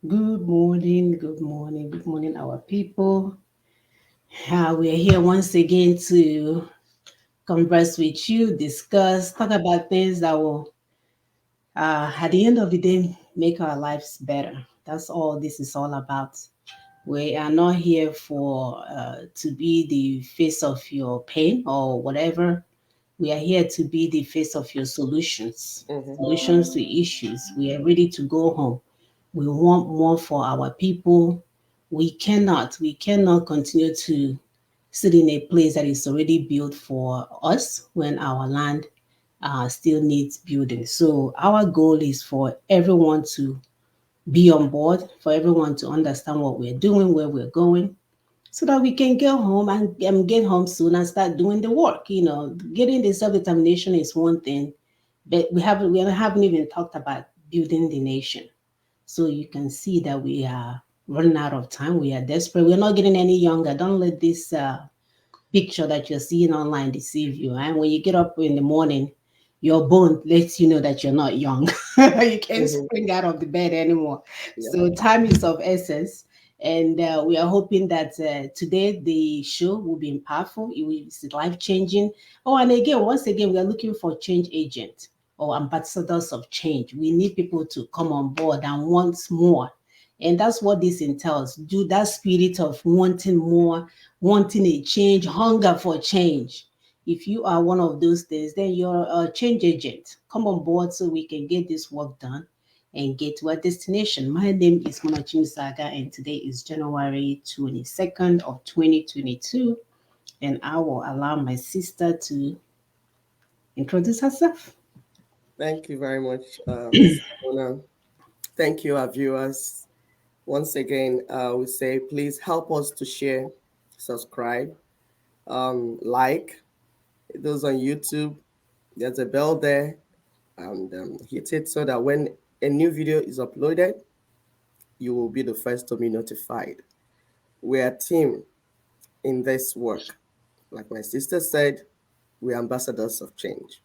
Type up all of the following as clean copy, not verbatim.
Good morning, good morning, good morning, our people. We are here once again to converse with you, discuss, talk about things that will, at the end of the day, make our lives better. That's all this is all about. We are not here for to be the face of your pain or whatever. We are here to be the face of your solutions, Hmm. solutions to issues. We are ready to go home. We want more for our people. We cannot continue to sit in a place that is already built for us when our land still needs building. So our goal is for everyone to be on board, for everyone to understand what we're doing, where we're going, so that we can get home and get home soon and start doing the work. Getting the self-determination is one thing, but we haven't even talked about building the nation. So you can see that we are running out of time. We are desperate. We're not getting any younger. Don't let this picture that you're seeing online deceive you. And when you get up in the morning, your bone lets you know that you're not young. You can't Hmm. spring out of the bed anymore. Yeah. So time is of essence. And we are hoping that today the show will be impactful. It will be life changing. Oh, and again, once again, we are looking for change agents or ambassadors of change. We need people to come on board and want more. And that's what this entails. Do that spirit of wanting more, wanting a change, hunger for change. If you are one of those things, then you're a change agent. Come on board so we can get this work done and get to our destination. My name is Monachim Saga, and today is January 22nd of 2022. And I will allow my sister to introduce herself. Thank you very much, Ms. Mona. Thank you, our viewers. Once again, we say please help us to share, subscribe, like. Those on YouTube, there's a bell there, and hit it so that when a new video is uploaded, you will be the first to be notified. We're a team in this work. Like my sister said, we're ambassadors of change.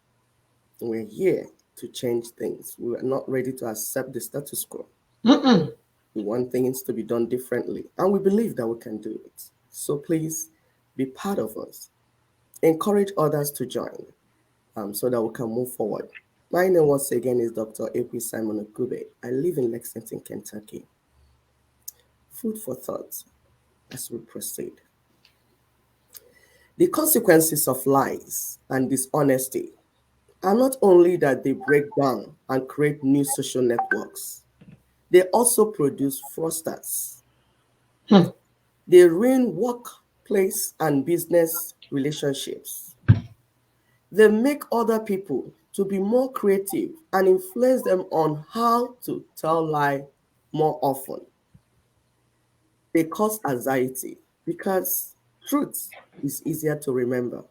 We're here to change things. We are not ready to accept the status quo. Mm-mm. We want things to be done differently, and we believe that we can do it. So please be part of us. Encourage others to join so that we can move forward. My name once again is Dr. AP Simon Okube. I live in Lexington, Kentucky. Food for thought as we proceed. The consequences of lies and dishonesty are not only that they break down and create new social networks, they also produce fraudsters. Hmm. They ruin workplace and business relationships. They make other people to be more creative and influence them on how to tell lie more often. They cause anxiety because truth is easier to remember.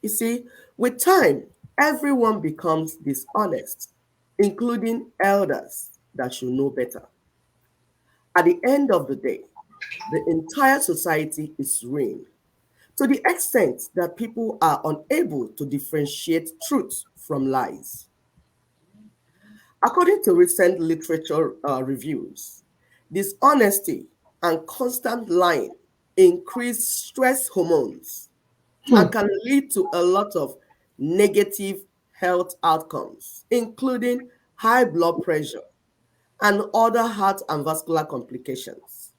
You see, with time, everyone becomes dishonest, including elders that should know better. At the end of the day, the entire society is ruined to the extent that people are unable to differentiate truth from lies. According to recent literature reviews, dishonesty and constant lying increase stress hormones Hmm. and can lead to a lot of negative health outcomes, including high blood pressure and other heart and vascular complications.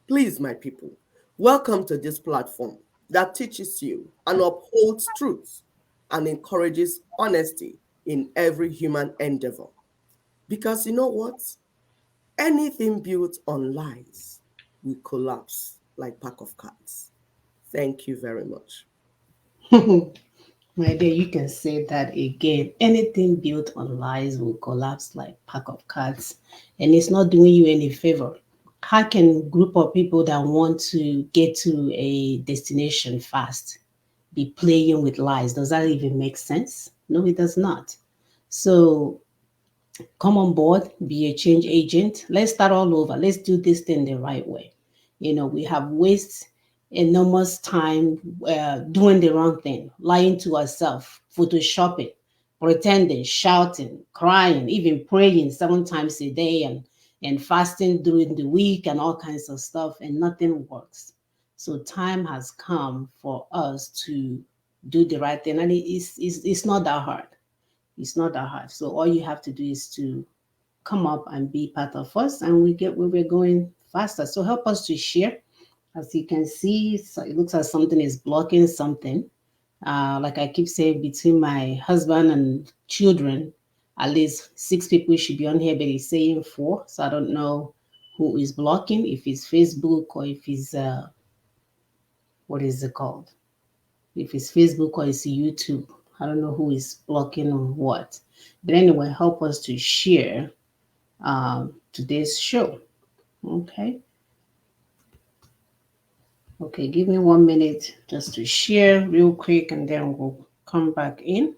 Please, my people, welcome to this platform that teaches you and upholds truth and encourages honesty in every human endeavor. Because you know what? Anything built on lies will collapse like pack of cards. Thank you very much. My dear, you can say that again. Anything built on lies will collapse like pack of cards, and it's not doing you any favor. How can a group of people that want to get to a destination fast be playing with lies? Does that even make sense? No, it does not. So come on board, be a change agent. Let's start all over. Let's do this thing the right way. We have wasted enormous time doing the wrong thing, lying to ourselves, photoshopping, pretending, shouting, crying, even praying 7 times a day, and and fasting during the week and all kinds of stuff, and nothing works. So time has come for us to do the right thing, and it's not that hard. It's not that hard. So all you have to do is to come up and be part of us, and we get where we're going faster. So help us to share. As you can see, so it looks like something is blocking something. Like I keep saying, between my husband and children, at least 6 people should be on here, but he's saying 4. So I don't know who is blocking, if it's Facebook or if it's, what is it called? If it's Facebook or it's YouTube. I don't know who is blocking or what. But anyway, help us to share today's show. Okay. Okay, give me 1 minute just to share real quick and then we'll come back in.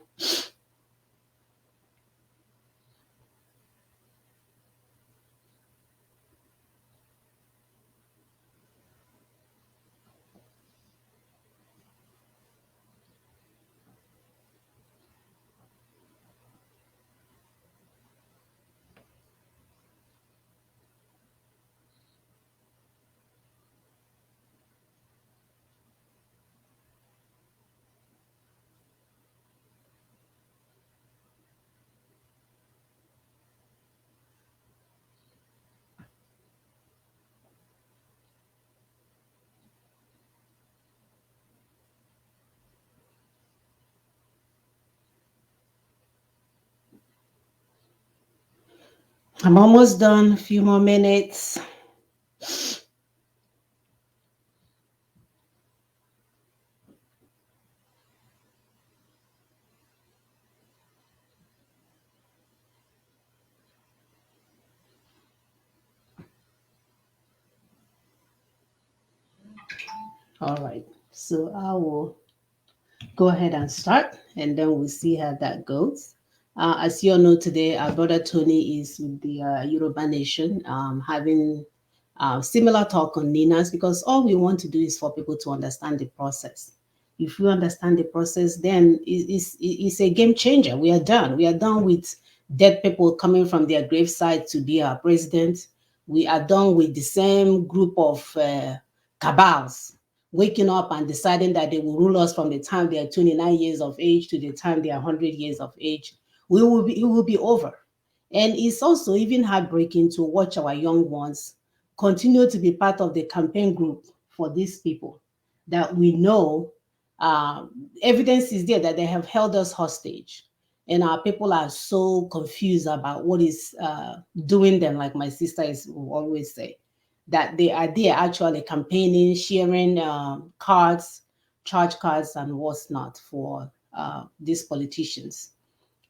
I'm almost done, a few more minutes. All right, so I will go ahead and start and then we'll see how that goes. As you all know, today our brother Tony is with the Yoruba Nation, having similar talk on NINAS, because all we want to do is for people to understand the process. If you understand the process, then it's a game changer. We are done. We are done with dead people coming from their graveside to be our president. We are done with the same group of cabals waking up and deciding that they will rule us from the time they are 29 years of age to the time they are 100 years of age. It will be over. And it's also even heartbreaking to watch our young ones continue to be part of the campaign group for these people that we know evidence is there that they have held us hostage. And our people are so confused about what is doing them, like my sister will always say, that they are there actually campaigning, sharing cards, charge cards, and what's not for these politicians.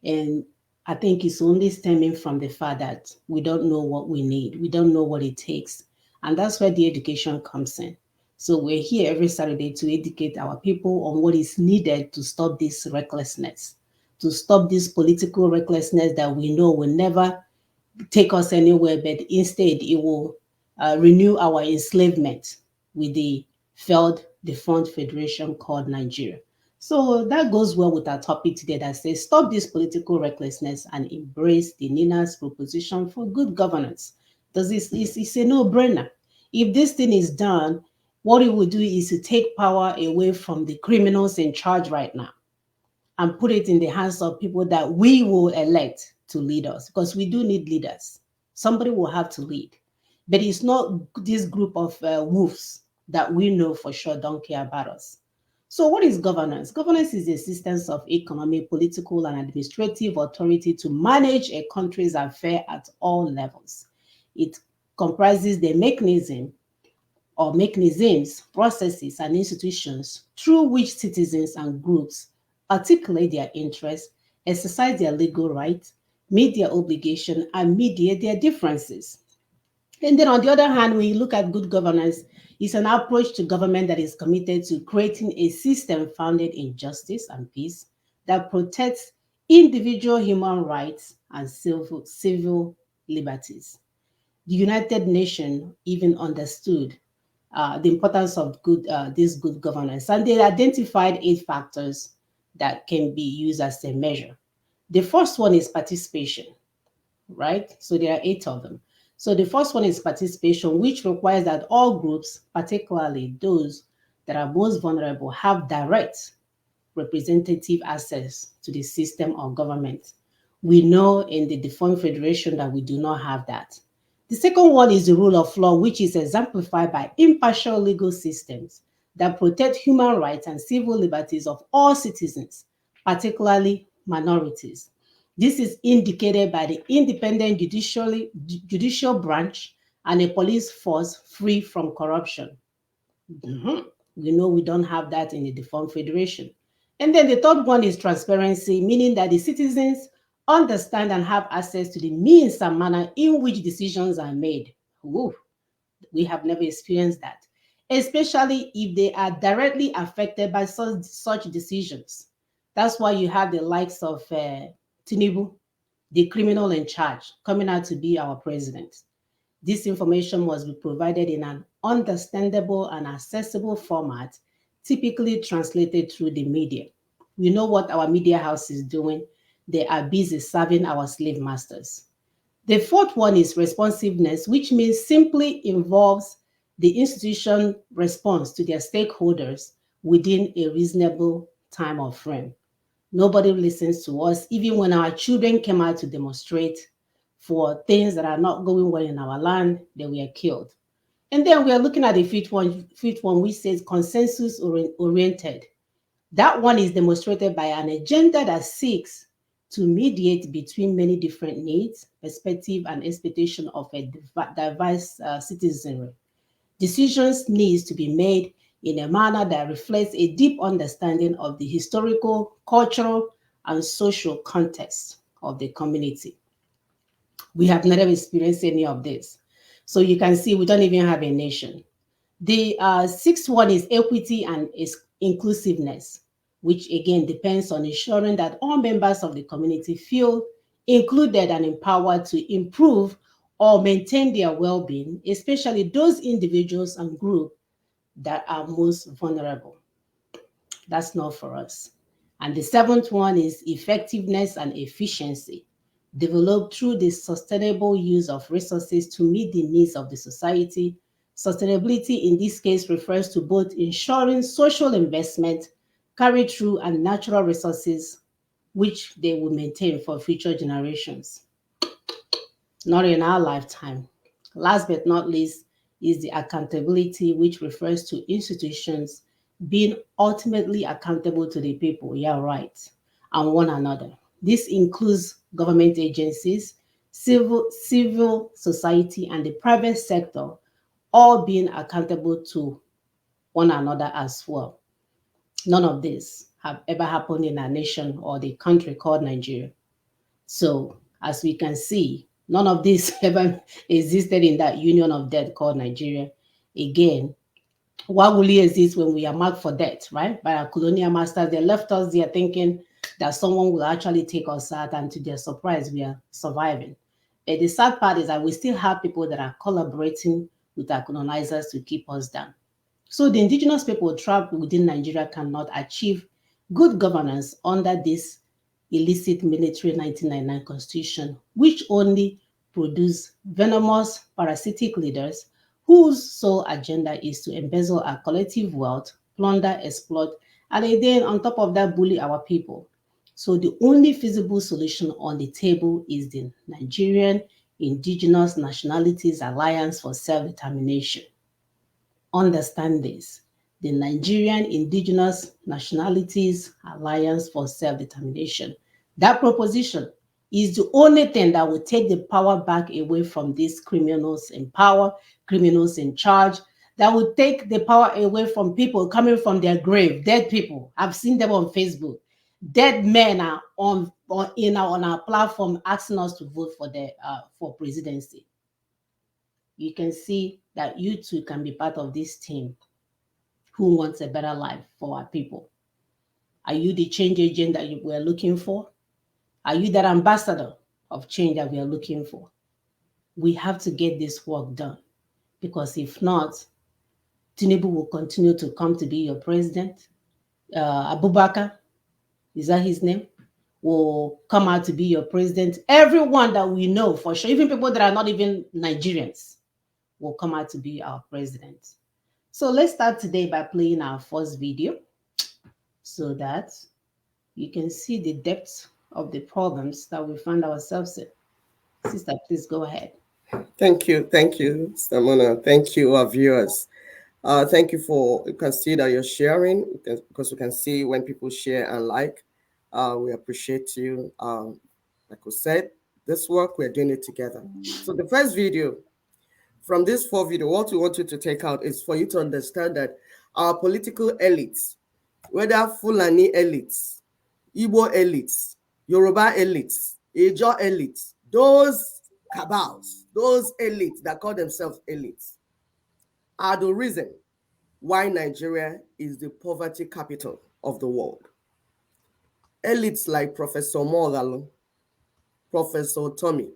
And I think it's only stemming from the fact that we don't know what we need. We don't know what it takes. And that's where the education comes in. So we're here every Saturday to educate our people on what is needed to stop this recklessness, to stop this political recklessness that we know will never take us anywhere, but instead it will renew our enslavement with the failed defunct federation called Nigeria. So that goes well with our topic today that says stop this political recklessness and embrace the NINA's proposition for good governance. Because it's a no-brainer. If this thing is done, what it will do is to take power away from the criminals in charge right now and put it in the hands of people that we will elect to lead us, because we do need leaders. Somebody will have to lead. But it's not this group of wolves that we know for sure don't care about us. So what is governance? Governance is the existence of economic, political, and administrative authority to manage a country's affairs at all levels. It comprises the mechanism or mechanisms, processes, and institutions through which citizens and groups articulate their interests, exercise their legal rights, meet their obligation, and mediate their differences. And then on the other hand, when you look at good governance, it's an approach to government that is committed to creating a system founded in justice and peace that protects individual human rights and civil liberties. The United Nations even understood the importance of this good governance, and they identified 8 factors that can be used as a measure. The first one is participation, right? So there are 8 of them. So the first one is participation, which requires that all groups, particularly those that are most vulnerable, have direct representative access to the system of government. We know in the defunct federation that we do not have that. The second one is the rule of law, which is exemplified by impartial legal systems that protect human rights and civil liberties of all citizens, particularly minorities. This is indicated by the independent judicial branch and a police force free from corruption. We know we don't have that in the defunct federation. And then the third one is transparency, meaning that the citizens understand and have access to the means and manner in which decisions are made. Ooh, we have never experienced that, especially if they are directly affected by such decisions. That's why you have the likes of Tinubu, the criminal in charge, coming out to be our president. This information must be provided in an understandable and accessible format, typically translated through the media. We know what our media house is doing. They are busy serving our slave masters. The fourth one is responsiveness, which means simply involves the institution response to their stakeholders within a reasonable time or frame. Nobody listens to us. Even when our children came out to demonstrate for things that are not going well in our land, they were killed. And then we are looking at the fifth one, which says consensus oriented. That one is demonstrated by an agenda that seeks to mediate between many different needs, perspective, and expectation of a diverse citizenry. Decisions needs to be made in a manner that reflects a deep understanding of the historical, cultural, and social context of the community. We have never experienced any of this. So you can see we don't even have a nation. The sixth one is equity and inclusiveness, which again depends on ensuring that all members of the community feel included and empowered to improve or maintain their well-being, especially those individuals and groups that are most vulnerable. That's not for us. And the seventh one is effectiveness and efficiency, developed through the sustainable use of resources to meet the needs of the society. Sustainability in this case refers to both ensuring social investment, carry through, and natural resources which they will maintain for future generations. Not in our lifetime. Last but not least is the accountability, which refers to institutions being ultimately accountable to the people, yeah, right, and one another. This includes government agencies, civil society, and the private sector, all being accountable to one another as well. None of this have ever happened in a nation or the country called Nigeria. So, as we can see, none of this ever existed in that union of death called Nigeria. Again, why will it exist when we are marked for death, right? By our colonial masters, they left us there thinking that someone will actually take us out, and to their surprise, we are surviving. But the sad part is that we still have people that are collaborating with our colonizers to keep us down. So the indigenous people trapped within Nigeria cannot achieve good governance under this illicit military 1999 constitution, which only produce venomous parasitic leaders whose sole agenda is to embezzle our collective wealth, plunder, exploit, and then on top of that, bully our people. So the only feasible solution on the table is the Nigerian Indigenous Nationalities Alliance for Self-Determination. Understand this. The Nigerian Indigenous Nationalities Alliance for Self-Determination. That proposition is the only thing that will take the power back away from these criminals in power, criminals in charge, that will take the power away from people coming from their grave, dead people. I've seen them on Facebook. Dead men are on our platform asking us to vote for presidency. You can see that you too can be part of this team who wants a better life for our people. Are you the change agent that we're looking for? Are you that ambassador of change that we are looking for? We have to get this work done, because if not, Tinubu will continue to come to be your president. Abubakar, is that his name? will come out to be your president. Everyone that we know for sure, even people that are not even Nigerians, will come out to be our president. So let's start today by playing our first video so that you can see the depth of the problems that we find ourselves in. Sister, please go ahead. Thank you, Stamina. Thank you, our viewers. Thank you for, you can see that you're sharing, because we can see when people share and like. We appreciate you. Like we said, this work, we're doing it together. So the first video, from this 4 video, what we want you to take out is for you to understand that our political elites, whether Fulani elites, Igbo elites, Yoruba elites, Ijaw elites, those cabals, those elites that call themselves elites, are the reason why Nigeria is the poverty capital of the world. Elites like Professor Mogalo, Professor Tommy,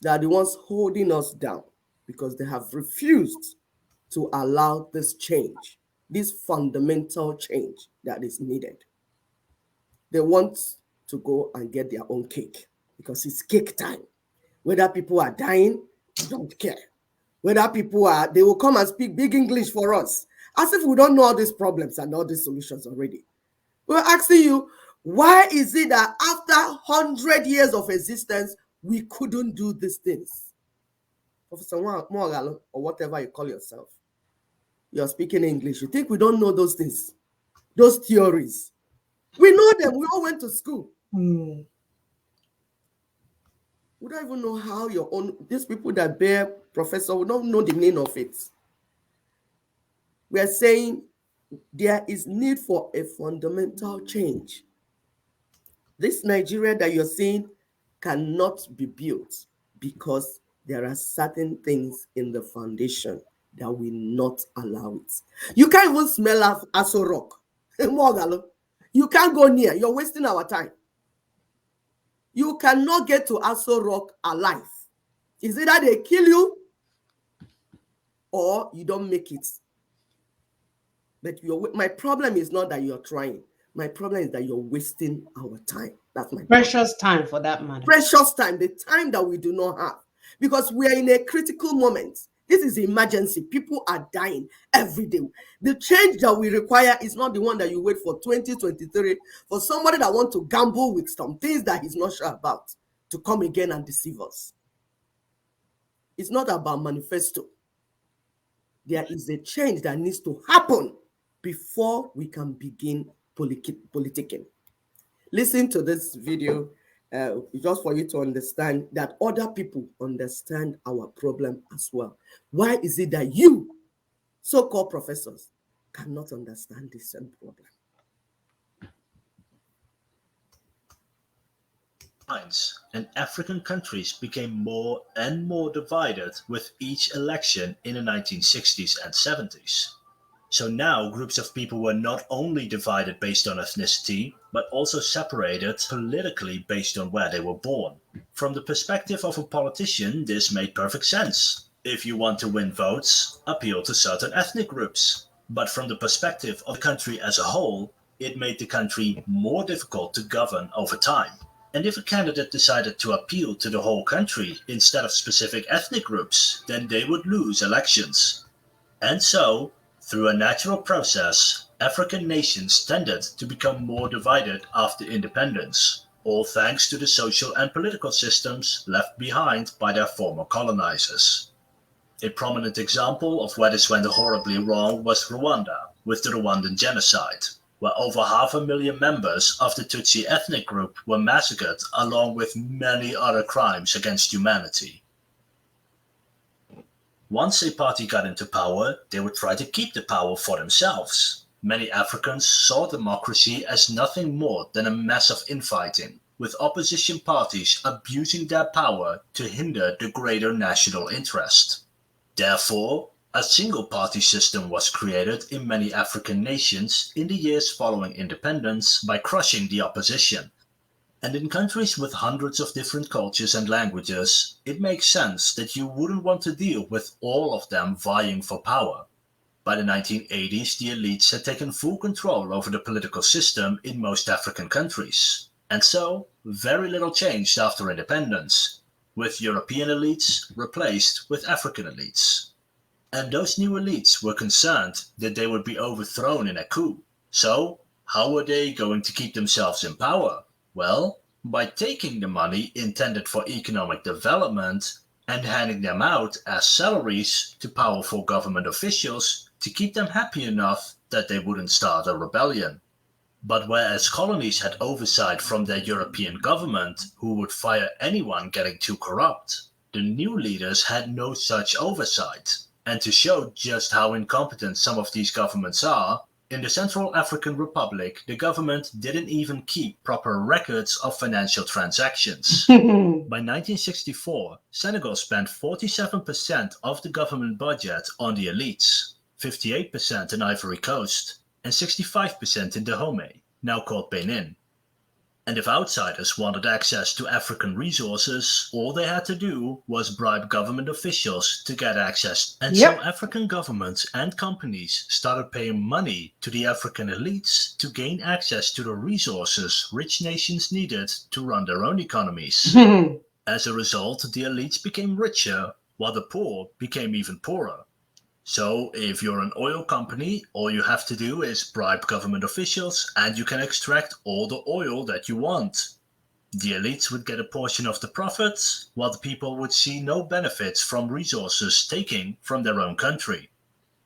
they are the ones holding us down because they have refused to allow this change, this fundamental change that is needed. They want to go and get their own cake because it's cake time. Whether people are dying, they don't care. Whether people are, they will come and speak big English for us, as if we don't know all these problems and all these solutions already. We're asking you, why is it that after 100 years of existence, we couldn't do these things? Professor Mogalo, or whatever you call yourself, you're speaking English. You think we don't know those things, those theories? We know them. We all went to school. We don't even know how your own, these people that bear professor, we don't know the meaning of it. We are saying there is need for a fundamental change. This Nigeria that you're seeing cannot be built because there are certain things in the foundation that will not allow it. You can't even smell Aso Rock. You can't go near. You're wasting our time. You cannot get to Aso Rock alive. It's either they kill you or you don't make it. But my problem is not that you're trying. My problem is that you're wasting our time. That's my precious time, for that matter. Precious time, the time that we do not have. Because we are in a critical moment. This is an emergency. People are dying every day. The change that we require is not the one that you wait for 2023 for somebody that wants to gamble with some things that he's not sure about to come again and deceive us. It's not about manifesto. There is a change that needs to happen before we can begin politicking. Listen to this video just for you to understand that other people understand our problem as well. Why is it that you, so-called professors, cannot understand the same problem? And African countries became more and more divided with each election in the 1960s and 70s. So now groups of people were not only divided based on ethnicity, but also separated politically based on where they were born. From the perspective of a politician, this made perfect sense. If you want to win votes, appeal to certain ethnic groups. But from the perspective of the country as a whole, it made the country more difficult to govern over time. And if a candidate decided to appeal to the whole country instead of specific ethnic groups, then they would lose elections. And so, through a natural process, African nations tended to become more divided after independence, all thanks to the social and political systems left behind by their former colonizers. A prominent example of where this went horribly wrong was Rwanda, with the Rwandan genocide, where over 500,000 members of the Tutsi ethnic group were massacred along with many other crimes against humanity. Once a party got into power, they would try to keep the power for themselves. Many Africans saw democracy as nothing more than a mess of infighting, with opposition parties abusing their power to hinder the greater national interest. Therefore, a single-party system was created in many African nations in the years following independence by crushing the opposition. And in countries with hundreds of different cultures and languages, it makes sense that you wouldn't want to deal with all of them vying for power. By the 1980s, the elites had taken full control over the political system in most African countries. And so, very little changed after independence, with European elites replaced with African elites. And those new elites were concerned that they would be overthrown in a coup. So, how were they going to keep themselves in power? Well, by taking the money intended for economic development and handing them out as salaries to powerful government officials to keep them happy enough that they wouldn't start a rebellion. But whereas colonies had oversight from their European government, who would fire anyone getting too corrupt, the new leaders had no such oversight. And to show just how incompetent some of these governments are, in the Central African Republic, the government didn't even keep proper records of financial transactions. By 1964, Senegal spent 47% of the government budget on the elites, 58% in Ivory Coast, and 65% in Dahomey, now called Benin. And if outsiders wanted access to African resources, all they had to do was bribe government officials to get access. And so African governments and companies started paying money to the African elites to gain access to the resources rich nations needed to run their own economies. As a result, the elites became richer, while the poor became even poorer. So, if you're an oil company, all you have to do is bribe government officials and you can extract all the oil that you want. The elites would get a portion of the profits, while the people would see no benefits from resources taken from their own country.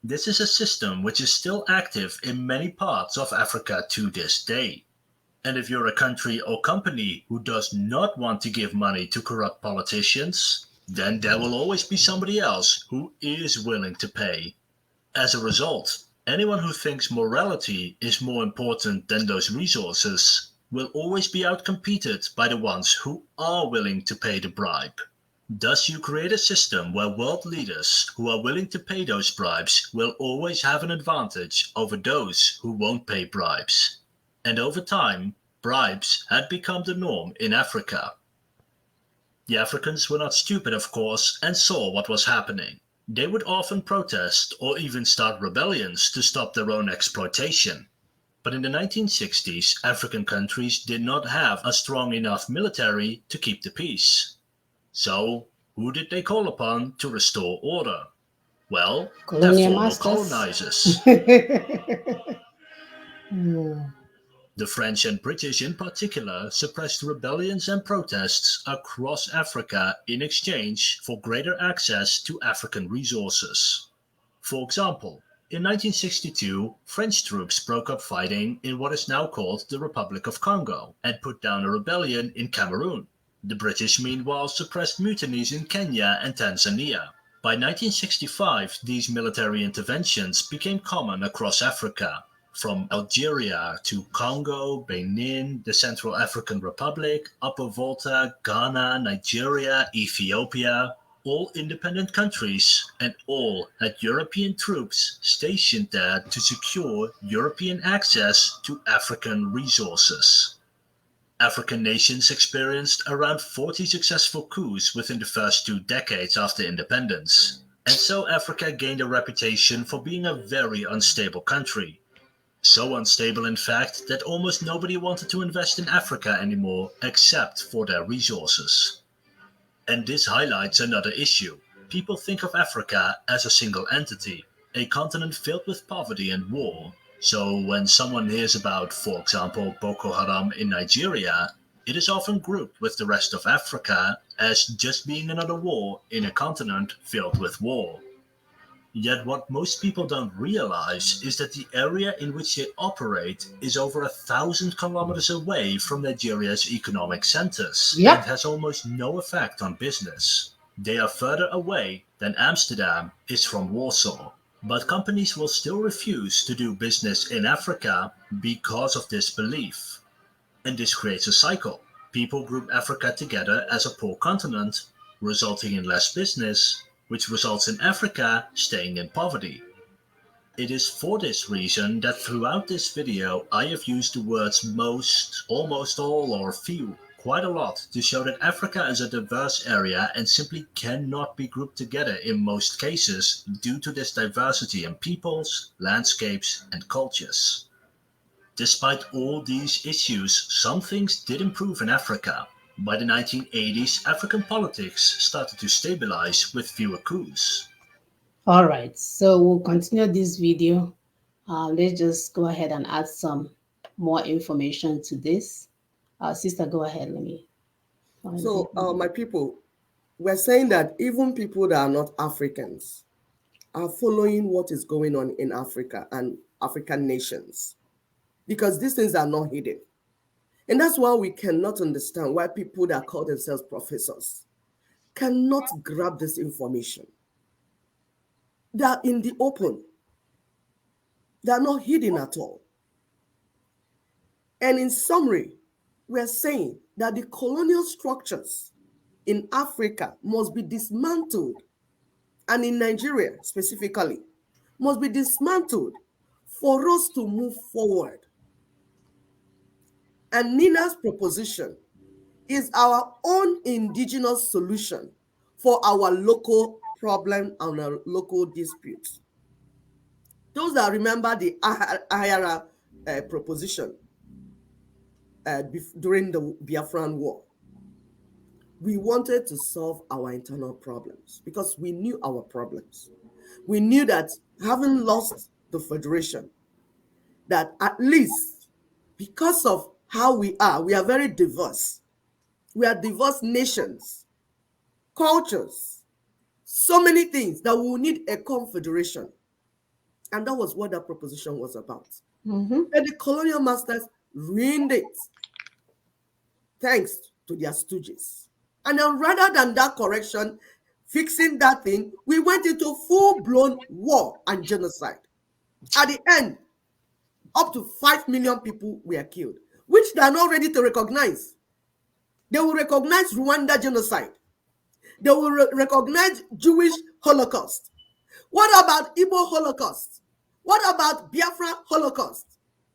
This is a system which is still active in many parts of Africa to this day. And if you're a country or company who does not want to give money to corrupt politicians, then there will always be somebody else who is willing to pay. As a result, anyone who thinks morality is more important than those resources will always be outcompeted by the ones who are willing to pay the bribe. Thus, you create a system where world leaders who are willing to pay those bribes will always have an advantage over those who won't pay bribes. And over time, bribes had become the norm in Africa. The Africans were not stupid, of course, and saw what was happening. They would often protest or even start rebellions to stop their own exploitation. But in the 1960s, African countries did not have a strong enough military to keep the peace. So, who did they call upon to restore order? Well, their former colonizers. The French and British in particular suppressed rebellions and protests across Africa in exchange for greater access to African resources. For example, in 1962, French troops broke up fighting in what is now called the Republic of Congo and put down a rebellion in Cameroon. The British, meanwhile, suppressed mutinies in Kenya and Tanzania. By 1965, these military interventions became common across Africa, from Algeria to Congo, Benin, the Central African Republic, Upper Volta, Ghana, Nigeria, Ethiopia, all independent countries, and all had European troops stationed there to secure European access to African resources. African nations experienced around 40 successful coups within the first 2 decades after independence, and so Africa gained a reputation for being a very unstable country. So unstable, in fact, that almost nobody wanted to invest in Africa anymore except for their resources. And this highlights another issue. People think of Africa as a single entity, a continent filled with poverty and war. So when someone hears about, for example, Boko Haram in Nigeria, it is often grouped with the rest of Africa as just being another war in a continent filled with war. Yet what most people don't realize is that the area in which they operate is over 1,000 kilometers away from Nigeria's economic centers and has almost no effect on business. They are further away than Amsterdam is from Warsaw. But companies will still refuse to do business in Africa because of this belief. And this creates a cycle. People group Africa together as a poor continent, resulting in less business, which results in Africa staying in poverty. It is for this reason that throughout this video I have used the words most, almost all, or few quite a lot to show that Africa is a diverse area and simply cannot be grouped together in most cases due to this diversity in peoples, landscapes, and cultures. Despite all these issues, some things did improve in Africa. By the 1980s, African politics started to stabilize with fewer coups. All right, so we'll continue this video. Let's just go ahead and add some more information to this. Sister, go ahead. Let me find the So, video. my people, we're saying that even people that are not Africans are following what is going on in Africa and African nations, because these things are not hidden. And that's why we cannot understand why people that call themselves professors cannot grab this information. They are in the open. They are not hidden at all. And in summary, we're saying that the colonial structures in Africa must be dismantled, and in Nigeria specifically, must be dismantled for us to move forward. And NINA's proposition is our own indigenous solution for our local problem and our local disputes. Those that remember the Ahara proposition during the Biafran War, we wanted to solve our internal problems because we knew our problems. We knew that having lost the federation, that at least because of how we are very diverse. We are diverse nations, cultures, so many things that we will need a confederation. And that was what that proposition was about. Mm-hmm. And the colonial masters ruined it, thanks to their stooges. And then rather than that correction, fixing that thing, we went into full-blown war and genocide. At the end, up to 5 million people were killed, which they are not ready to recognize. They will recognize Rwanda genocide. They will recognize Jewish Holocaust. What about Igbo Holocaust? What about Biafra Holocaust?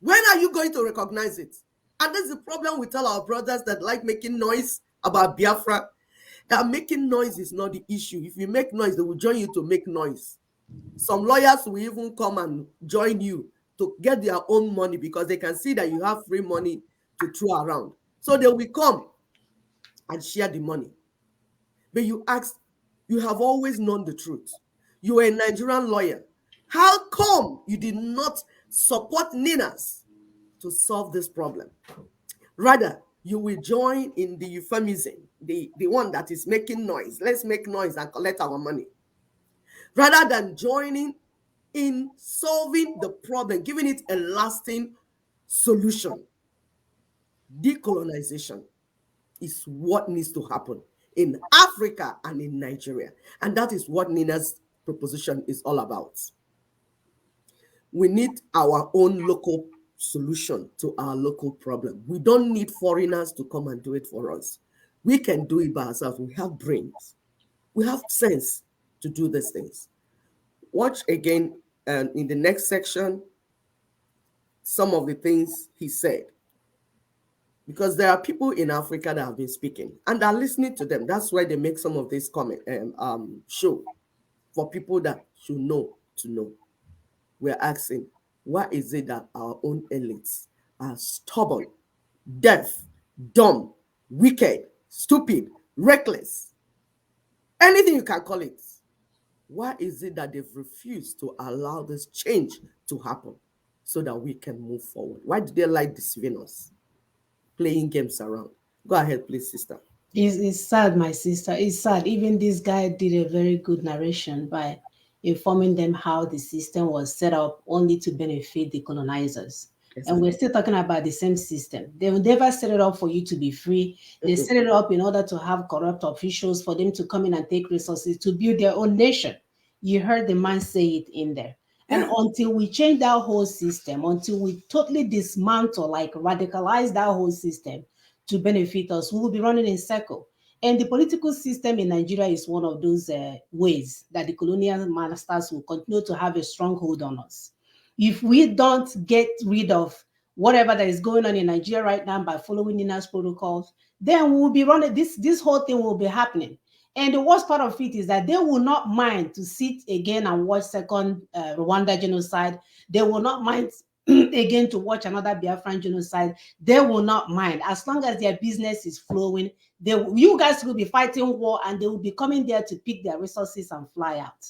When are you going to recognize it? And this is the problem we tell our brothers that like making noise about Biafra, that making noise is not the issue. If you make noise, they will join you to make noise. Some lawyers will even come and join you to get their own money because they can see that you have free money to throw around. So they will come and share the money. But you ask, you have always known the truth. You are a Nigerian lawyer. How come you did not support NINAS to solve this problem? Rather, you will join in the euphemism, the one that is making noise. Let's make noise and collect our money. Rather than joining in solving the problem, giving it a lasting solution. Decolonization is what needs to happen in Africa and in Nigeria. And that is what NINA's proposition is all about. We need our own local solution to our local problem. We don't need foreigners to come and do it for us. We can do it by ourselves. We have brains. We have sense to do these things. Watch again in the next section some of the things he said. Because there are people in Africa that have been speaking and are listening to them. That's why they make some of this comment show for people that should know to know. We're asking, why is it that our own elites are stubborn, deaf, dumb, wicked, stupid, reckless, anything you can call it? Why is it that they've refused to allow this change to happen so that we can move forward? Why do they like deceiving us? Playing games around. Go ahead, please, sister. It's sad, my sister. It's sad. Even this guy did a very good narration by informing them how the system was set up only to benefit the colonizers. Yes, And we're still talking about the same system. They will never set it up for you to be free. They set it up in order to have corrupt officials for them to come in and take resources to build their own nation. You heard the man say it in there. And until we change that whole system, until we totally dismantle, like radicalize that whole system to benefit us, we will be running in circle. And the political system in Nigeria is one of those ways that the colonial masters will continue to have a stronghold on us. If we don't get rid of whatever that is going on in Nigeria right now by following NINAS protocols, then we will be running, this whole thing will be happening. And the worst part of it is that they will not mind to sit again and watch second Rwanda genocide. They will not mind again to watch another Biafran genocide, they will not mind. As long as their business is flowing, you guys will be fighting war and they will be coming there to pick their resources and fly out.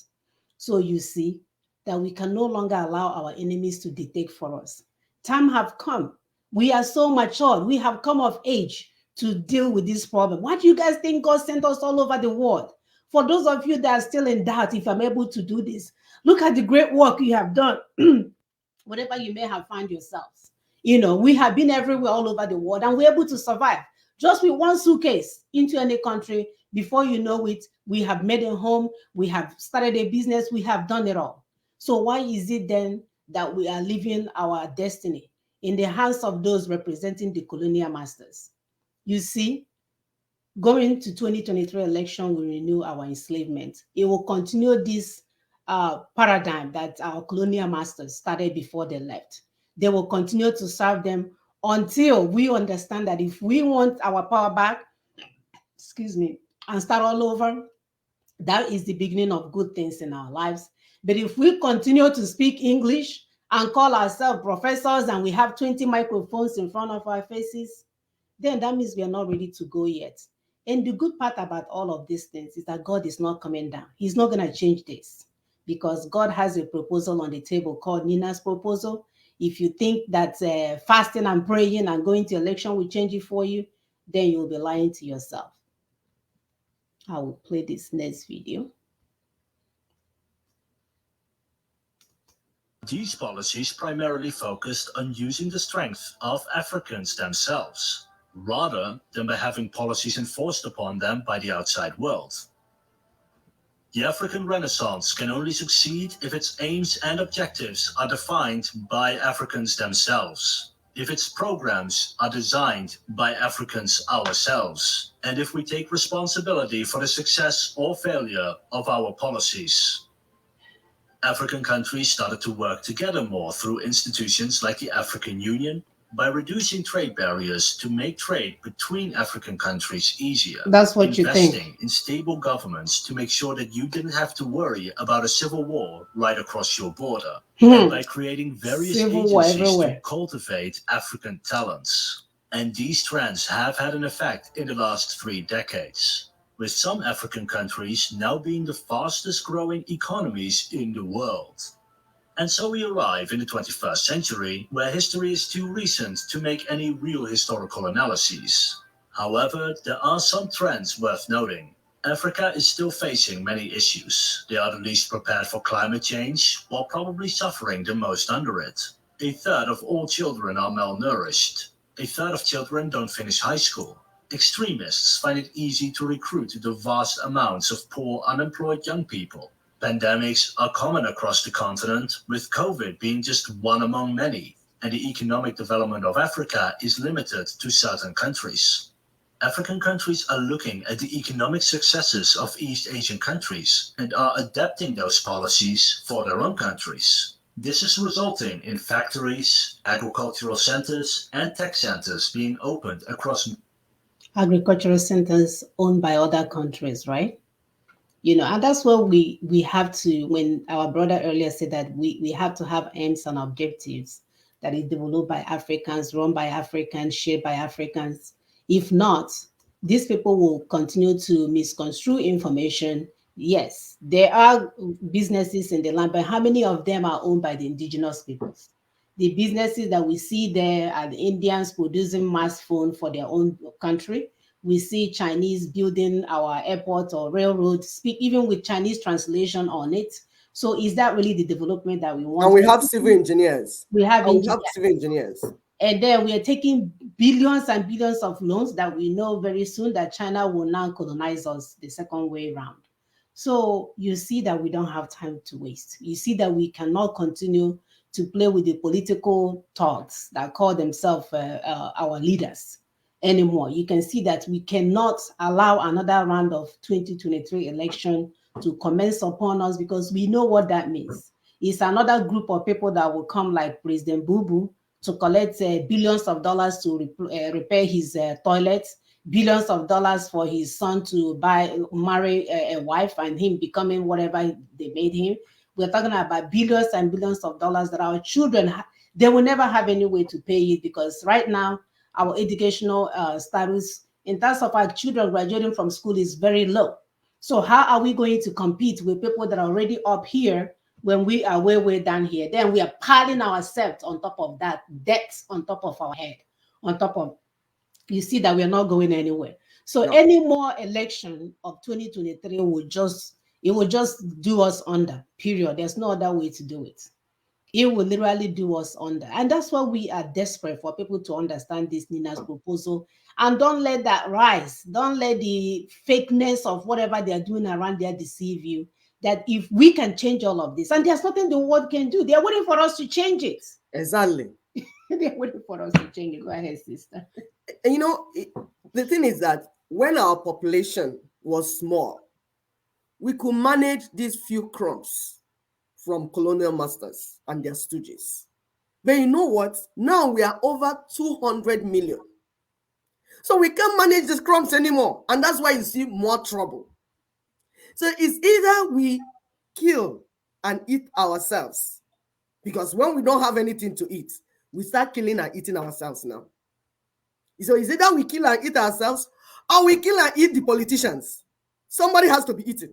So you see that we can no longer allow our enemies to dictate for us. Time have come. We are so matured. We have come of age to deal with this problem. Why do you guys think God sent us all over the world? For those of you that are still in doubt if I'm able to do this, look at the great work you have done. Whatever you may have found yourselves. We have been everywhere all over the world and we're able to survive just with one suitcase into any country. Before you know it, we have made a home, we have started a business, we have done it all. So why is it then that we are leaving our destiny in the hands of those representing the colonial masters? You see, going to 2023 election will renew our enslavement. It will continue this paradigm that our colonial masters started before they left. They will continue to serve them until we understand that if we want our power back, and start all over, that is the beginning of good things in our lives. But if we continue to speak English and call ourselves professors and we have 20 microphones in front of our faces, then that means we are not ready to go yet. And the good part about all of these things is that God is not coming down. He's not going to change this because God has a proposal on the table called NINAS proposal. If you think that fasting and praying and going to election will change it for you, then you'll be lying to yourself. I will play this next video. These policies primarily focused on using the strength of Africans themselves, rather than by having policies enforced upon them by the outside world. The African Renaissance can only succeed if its aims and objectives are defined by Africans themselves, if its programs are designed by Africans ourselves, and if we take responsibility for the success or failure of our policies. African countries started to work together more through institutions like the African Union, by reducing trade barriers to make trade between African countries easier. That's what you think. Investing in stable governments to make sure that you didn't have to worry about a civil war right across your border. And by creating various agencies to cultivate African talents. And these trends have had an effect in the last 3 decades, with some African countries now being the fastest growing economies in the world. And so we arrive in the 21st century, where history is too recent to make any real historical analyses. However, there are some trends worth noting. Africa is still facing many issues. They are the least prepared for climate change, while probably suffering the most under it. 1/3 of all children are malnourished. 1/3 of children don't finish high school. Extremists find it easy to recruit the vast amounts of poor, unemployed young people. Pandemics are common across the continent, with COVID being just one among many, and the economic development of Africa is limited to certain countries. African countries are looking at the economic successes of East Asian countries and are adapting those policies for their own countries. This is resulting in factories, agricultural centers, and tech centers being opened across agricultural centers owned by other countries, right? And that's where we have to, when our brother earlier said that we have to have aims and objectives that is developed by Africans, run by Africans, shaped by Africans. If not, these people will continue to misconstrue information. Yes, there are businesses in the land, but how many of them are owned by the indigenous peoples? The businesses that we see there are the Indians producing mass phone for their own country. We see Chinese building our airport or railroad, speak even with Chinese translation on it. So is that really the development that we want? And we have civil engineers. We have civil engineers. And then we are taking billions and billions of loans that we know very soon that China will now colonize us the second way around. So you see that we don't have time to waste. You see that we cannot continue to play with the political thoughts that call themselves our leaders anymore. You can see that we cannot allow another round of 2023 election to commence upon us, because we know what that means. It's another group of people that will come like President Bubu to collect billions of dollars to repair his toilets, billions of dollars for his son to marry a wife and him becoming whatever they made him. We're talking about billions and billions of dollars that our children they will never have any way to pay it, because right now our educational status in terms of our children graduating from school is very low. So how are we going to compete with people that are already up here when we are way, way down here? Then we are piling ourselves on top of that, debts on top of our head, on top of, you see that we are not going anywhere. So No. any more election of 2023 will just do us under, period. There's no other way to do it. It will literally do us under. And that's why we are desperate for people to understand this NINAS proposal. And don't let that rise. Don't let the fakeness of whatever they are doing around there deceive you. That if we can change all of this, and there's nothing the world can do, they're waiting for us to change it. Exactly. They're waiting for us to change it. Go ahead, sister. And you know, the thing is that when our population was small, we could manage these few crumbs from colonial masters and their stooges. But you know what? Now we are over 200 million. So we can't manage these crumbs anymore. And that's why you see more trouble. So it's either we kill and eat ourselves, because when we don't have anything to eat, we start killing and eating ourselves now. So it's either we kill and eat ourselves, or we kill and eat the politicians. Somebody has to be eaten.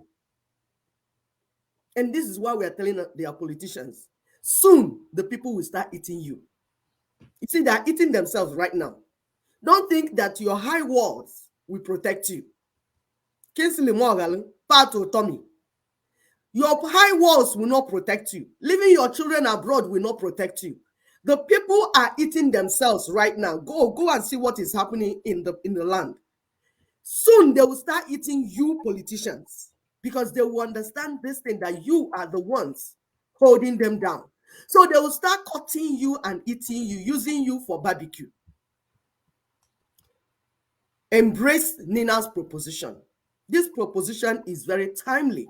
And this is why we are telling their politicians, soon the people will start eating you. You see, they are eating themselves right now. Don't think that your high walls will protect you. Kinsley Morgan, Pato Tommy. Your high walls will not protect you. Leaving your children abroad will not protect you. The people are eating themselves right now. Go and see what is happening in the land. Soon they will start eating you politicians, because they will understand this thing, that you are the ones holding them down. So they will start cutting you and eating you, using you for barbecue. Embrace NINA's proposition. This proposition is very timely.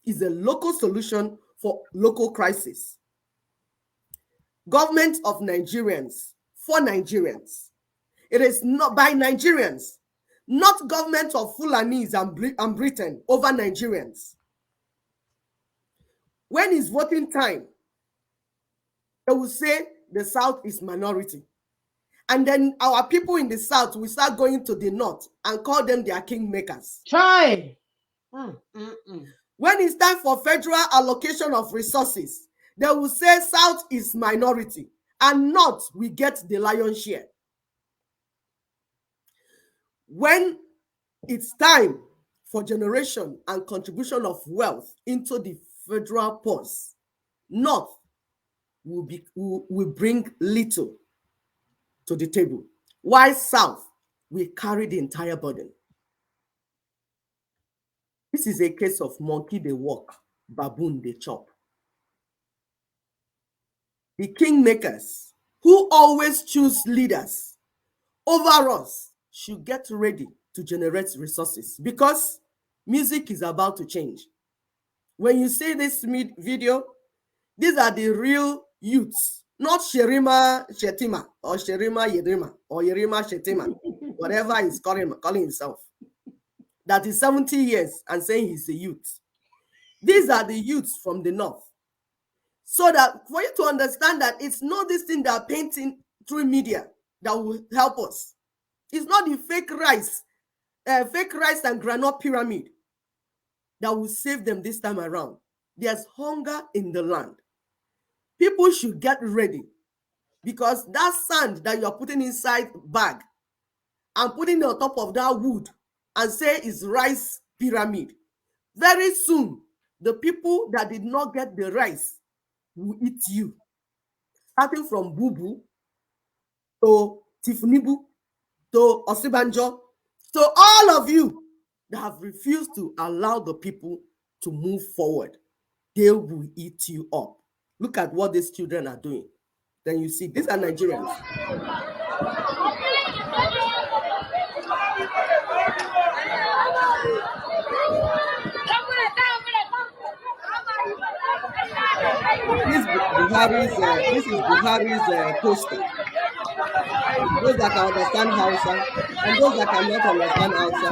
It's a local solution for local crisis. Government of Nigerians, for Nigerians. It is not by Nigerians, not government of Fulanis and Britain over Nigerians. When it's voting time, they will say the South is minority. And then our people in the South will start going to the North and call them their kingmakers. Try. When it's time for federal allocation of resources, they will say South is minority and North will get the lion's share. When it's time for generation and contribution of wealth into the federal purse, North will bring little to the table, while South will carry the entire burden. This is a case of monkey they walk, baboon they chop. The kingmakers who always choose leaders over us should get ready to generate resources, because music is about to change. When you see this video, these are the real youths, not Sherima Shetima or Sherima Yerima or Yerima Shetima, whatever he's calling himself, that is 70 years and saying he's a youth. These are the youths from the North. So that for you to understand that it's not this thing that are painting through media that will help us. It's not the fake rice and granite pyramid that will save them this time around. There's hunger in the land. People should get ready, because that sand that you're putting inside bag and putting it on top of that wood and say is rice pyramid, very soon the people that did not get the rice will eat you, starting from Bubu to Tifunibu to Osibanjo, to all of you that have refused to allow the people to move forward. They will eat you up. Look at what these children are doing. Then you see, these are Nigerians. This is Buhari's poster. Those that can understand Hausa and those that cannot understand Hausa,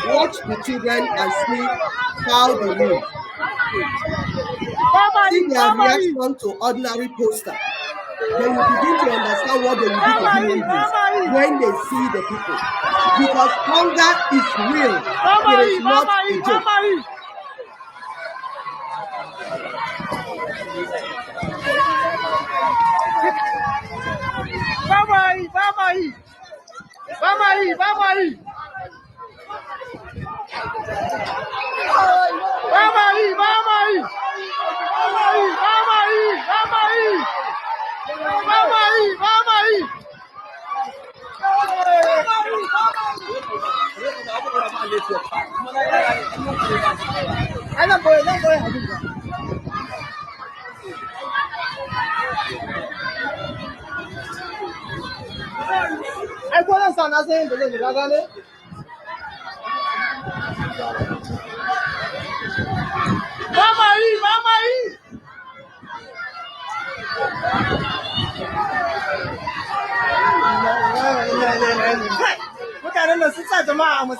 watch the children and see how they move. See their reaction to ordinary poster. they will begin to understand what they will do to human beings when they see the people. Because hunger is real. It is not a joke.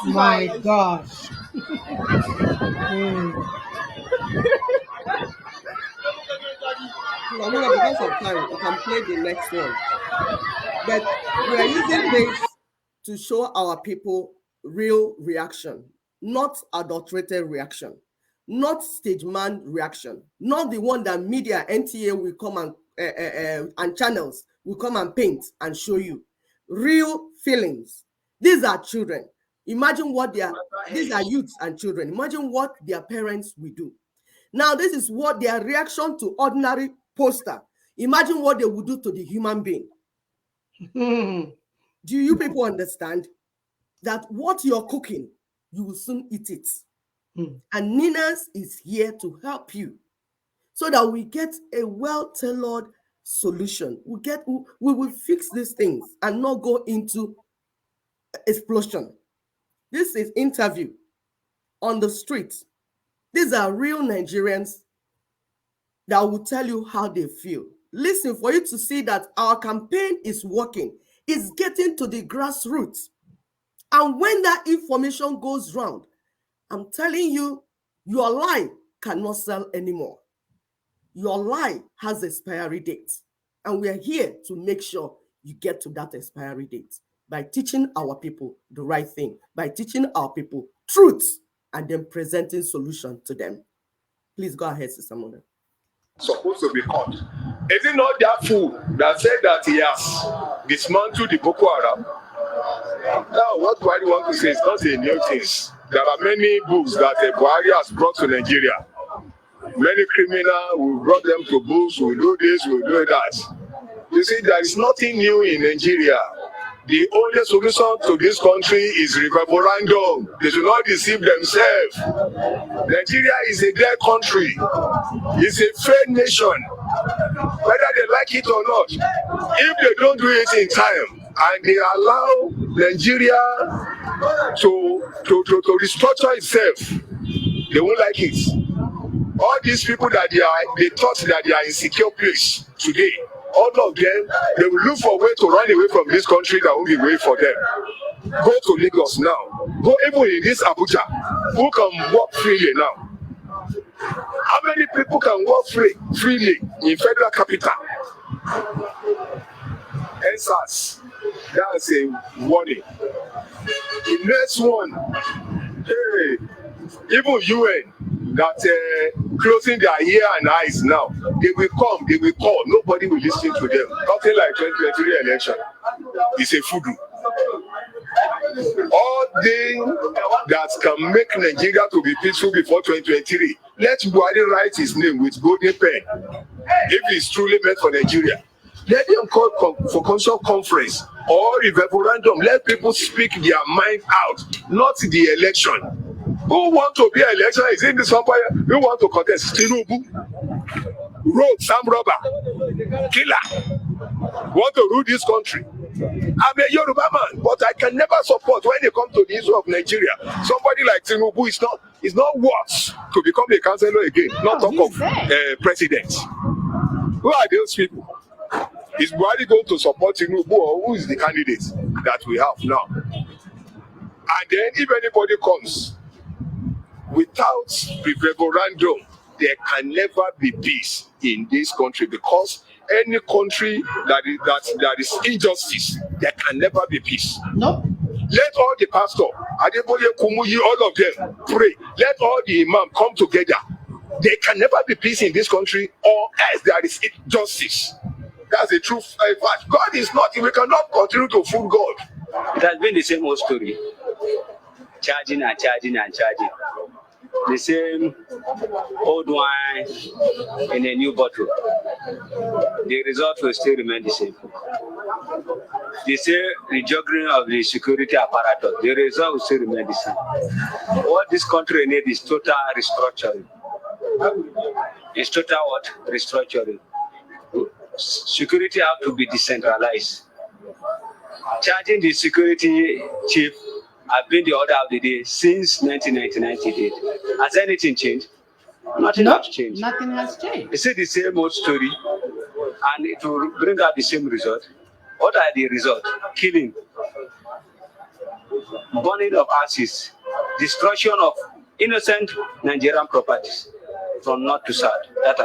My gosh. Because of time, we can play the next one. But we are using this to show our people real reaction, not adulterated reaction, not stage man reaction, not the one that media, NTA will come and channels will come and paint and show you. Real feelings. These are children. Imagine what these are youths and children. Imagine what their parents will do. Now, this is what their reaction to ordinary poster. Imagine what they would do to the human being. Do you people understand that what you're cooking, you will soon eat it? And NINAS is here to help you so that we get a well-tailored solution. We will fix these things and not go into explosion. This is interview on the street. These are real Nigerians that will tell you how they feel. Listen, for you to see that our campaign is working, it's getting to the grassroots. And when that information goes round, I'm telling you, your lie cannot sell anymore. Your lie has expiry date. And we are here to make sure you get to that expiry date by teaching our people the right thing, by teaching our people truth, and then presenting solution to them. Please go ahead, Sister Mona. Supposed to be caught. Is it not that fool that said that he has dismantled the Boko Haram? Now, what Buhari want to say is not a new thing. There are many books that Buhari has brought to Nigeria. Many criminals, we brought them to books, we do this, we do that. You see, there is nothing new in Nigeria. The only solution to this country is referendum. They should not deceive themselves. Nigeria is a dead country. It's a failed nation. Whether they like it or not, if they don't do it in time and they allow Nigeria to restructure itself, they won't like it. All these people that they thought that they are in secure place today, all of them, they will look for a way to run away from this country that will be way for them. Go to Lagos now. Go even in this Abuja. Who can walk freely now? How many people can walk freely in federal capital? NSAS. That's a warning. The next one, hey, even UN that closing their ear and eyes now. They will come, they will call. Nobody will listen to them. Nothing like 2023 election. It's a voodoo. All things that can make Nigeria to be peaceful before 2023. Let Buhari write his name with golden pen. If it's truly meant for Nigeria. Let them call for council conference or a referendum. Let people speak their mind out, not the election. Who want to be election? Is it this umpire? Who want to contest? Tinubu, road, Sam robber, killer. Want to rule this country? I'm a Yoruba man, but I can never support when they come to the issue of Nigeria. Somebody like Tinubu is not worth to become a councillor again. Not talk of president. Who are those people? Is Buhari going to support Tinubu, or who is the candidate that we have now? And then if anybody comes without referendum, there can never be peace in this country, because any country that is injustice, there can never be peace. Nope. Let all the pastor, Adeboye, Kumuyi, all of them pray. Let all the imam come together. There can never be peace in this country, or else there is injustice. That's a true fact. God is not. We cannot continue to fool God. It has been the same old story. Charging and charging and charging. The same old wine in a new bottle. The result will still remain the same. They say the juggling of the security apparatus. The result will still remain the same. What this country needs is total restructuring. It's total what? Restructuring. Security have to be decentralized. Charging the security chief has been the order of the day since 1998. Has anything changed? Nothing has changed. Nothing has changed. It's the same old story, and it will bring out the same result. What are the results? Killing, burning of houses, destruction of innocent Nigerian properties from north to south. That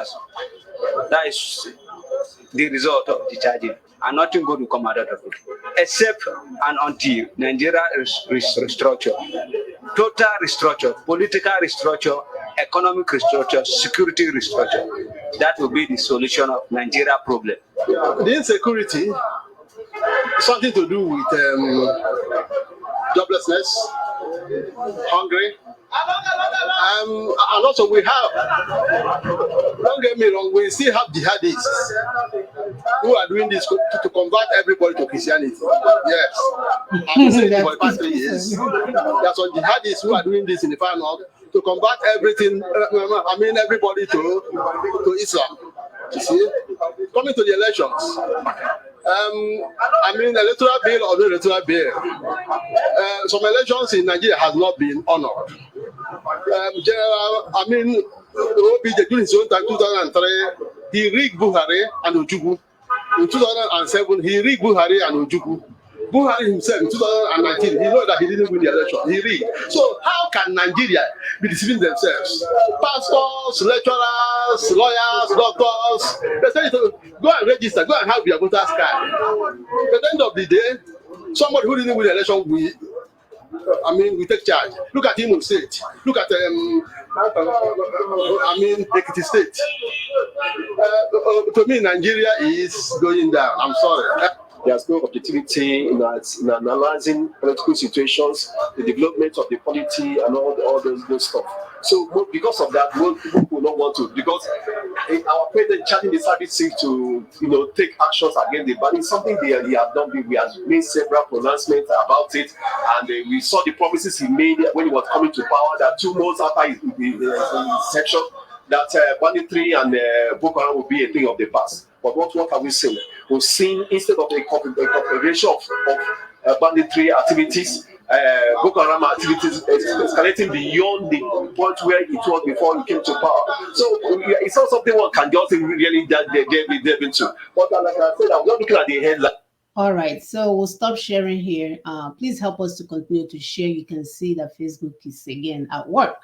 is the result of the charging, and nothing good will come out of it, except and until Nigeria restructure, total restructure, political restructure, economic restructure, security restructure. That will be the solution of Nigeria problem. The insecurity is something to do with joblessness, hungry, and also we have, don't get me wrong, we still have jihadists who are doing this to convert everybody to Christianity. Yes. And for the past 3 years, there are some jihadists who are doing this in the far north to convert everything, everybody to Islam. You see, coming to the elections, electoral bill or no electoral bill, some elections in Nigeria has not been honored. OBJ during his own time, 2003, he rigged Buhari and Ojukwu. In 2007, he rigged Buhari and Ojukwu. Buhari himself in 2019, he knows that he didn't win the election. He rigged. So how can Nigeria be deceiving themselves? Pastors, lecturers, lawyers, doctors, they say to go and register, go and have your voter's card. At the end of the day, somebody who didn't win the election we take charge. Look at Imo State. Look at Ekiti State. To me, Nigeria is going down. I'm sorry. There's no objectivity in analyzing political situations, the development of the polity, and all those stuff. So because of that, most people will not want to, because our president charging the service to take actions against the ban. It's something he have done. We have made several pronouncements about it, and we saw the promises he made when he was coming to power, that 2 months after his section, that banditry and Boko Haram will be a thing of the past. But what have we seen? We've seen, instead of a confederation of banditry activities, Boko Haram activities escalating beyond the point where it was before he came to power. So it's not something one can just really delve into. But like I said, I'm not looking at the headline. All right, so we'll stop sharing here. Please help us to continue to share. You can see that Facebook is again at work,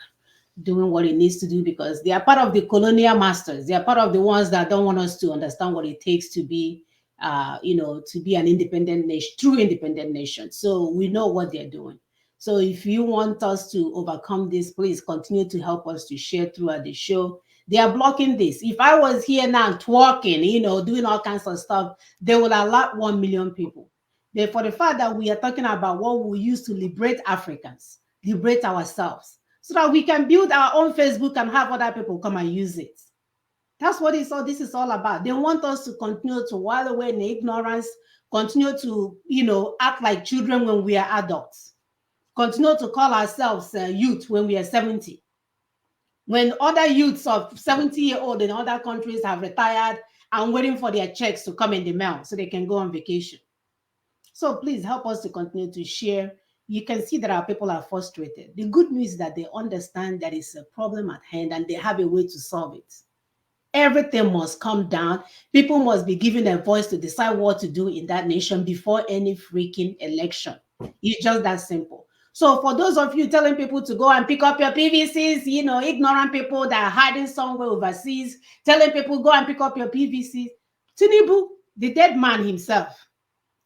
doing what it needs to do, because they are part of the colonial masters. They are part of the ones that don't want us to understand what it takes to be, to be an independent nation, true independent nation. So we know what they're doing. So if you want us to overcome this, please continue to help us to share throughout the show. They are blocking this. If I was here now talking, doing all kinds of stuff, they will allow 1 million people. For the fact that we are talking about what we use to liberate Africans, liberate ourselves, so that we can build our own Facebook and have other people come and use it. That's what this is all about. They want us to continue to while away in ignorance, continue to, act like children when we are adults, continue to call ourselves youth when we are 70. When other youths of 70-year-old in other countries have retired and waiting for their checks to come in the mail so they can go on vacation. So please help us to continue to share. You can see that our people are frustrated. The good news is that they understand that it's a problem at hand and they have a way to solve it. Everything must come down. People must be given a voice to decide what to do in that nation before any freaking election. It's just that simple. So for those of you telling people to go and pick up your PVCs, you know, ignorant people that are hiding somewhere overseas, telling people go and pick up your PVCs, Tinubu, the dead man himself,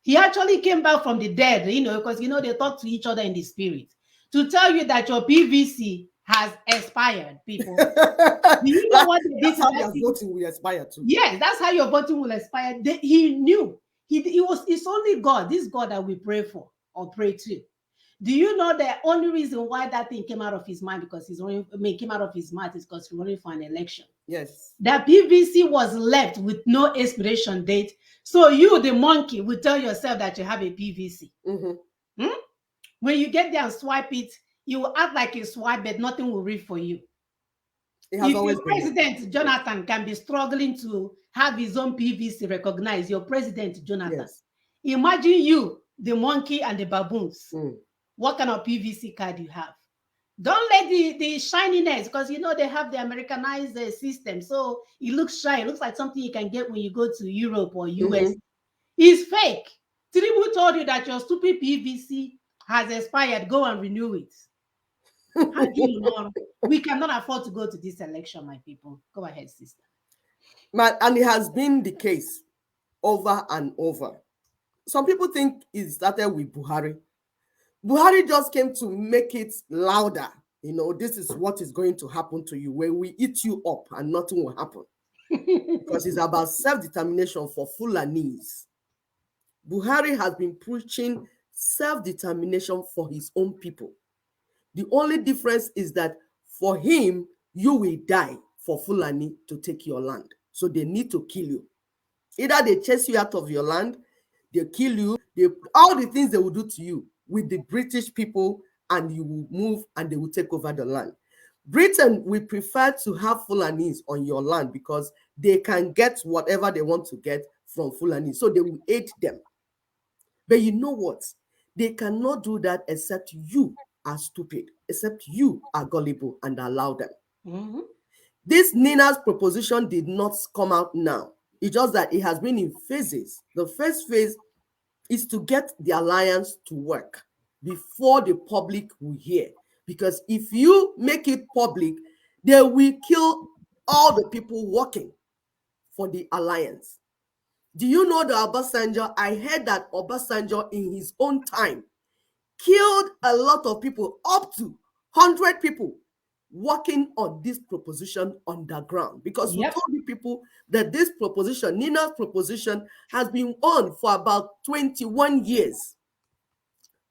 he actually came back from the dead, you know, because, you know, they talk to each other in the spirit, to tell you that your PVC has expired, people. Do you know what they did That's to how that their voting will expire too. Yes, that's how your voting will expire. He knew. It's only God, this God that we pray for or pray to. Do you know the only reason why that thing came out of his mind, because came out of his mouth, is because he's running for an election? Yes. That PVC was left with no expiration date. So you, the monkey, will tell yourself that you have a PVC. Mm-hmm. When you get there and swipe it, you will act like a swipe, but nothing will read for you. It has If always your been president Jonathan can be struggling to have his own PVC recognized, your president Jonathan, yes. Imagine you, the monkey and the baboons. What kind of PVC card you have? Don't let the shininess, because you know they have the Americanized system, so it looks shy. It looks like something you can get when you go to Europe or US. It's fake. Tinubu told you that your stupid PVC has expired. Go and renew it. How do you know? We cannot afford to go to this election, my people. Go ahead, sister. And it has been the case over and over. Some people think it started with Buhari. Buhari just came to make it louder. You know, this is what is going to happen to you when we eat you up and nothing will happen. Because it's about self-determination for Fulanis. Buhari has been preaching self-determination for his own people. The only difference is that for him, you will die for Fulani to take your land. So they need to kill you. Either they chase you out of your land, they kill you, all the things they will do to you with the British people, and you will move and they will take over the land. Britain will prefer to have Fulanis on your land because they can get whatever they want to get from Fulani. So they will aid them. But you know what? They cannot do that except you are stupid, except you are gullible and allow them. This NINAS proposition did not come out now. It's just that it has been in phases. The first phase is to get the alliance to work before the public will hear. Because if you make it public, they will kill all the people working for the alliance. Do you know that Obasanjo? I heard that Obasanjo in his own time killed a lot of people, up to 100 people working on this proposition underground, because we told the people that this proposition, NINA's proposition, has been on for about 21 years.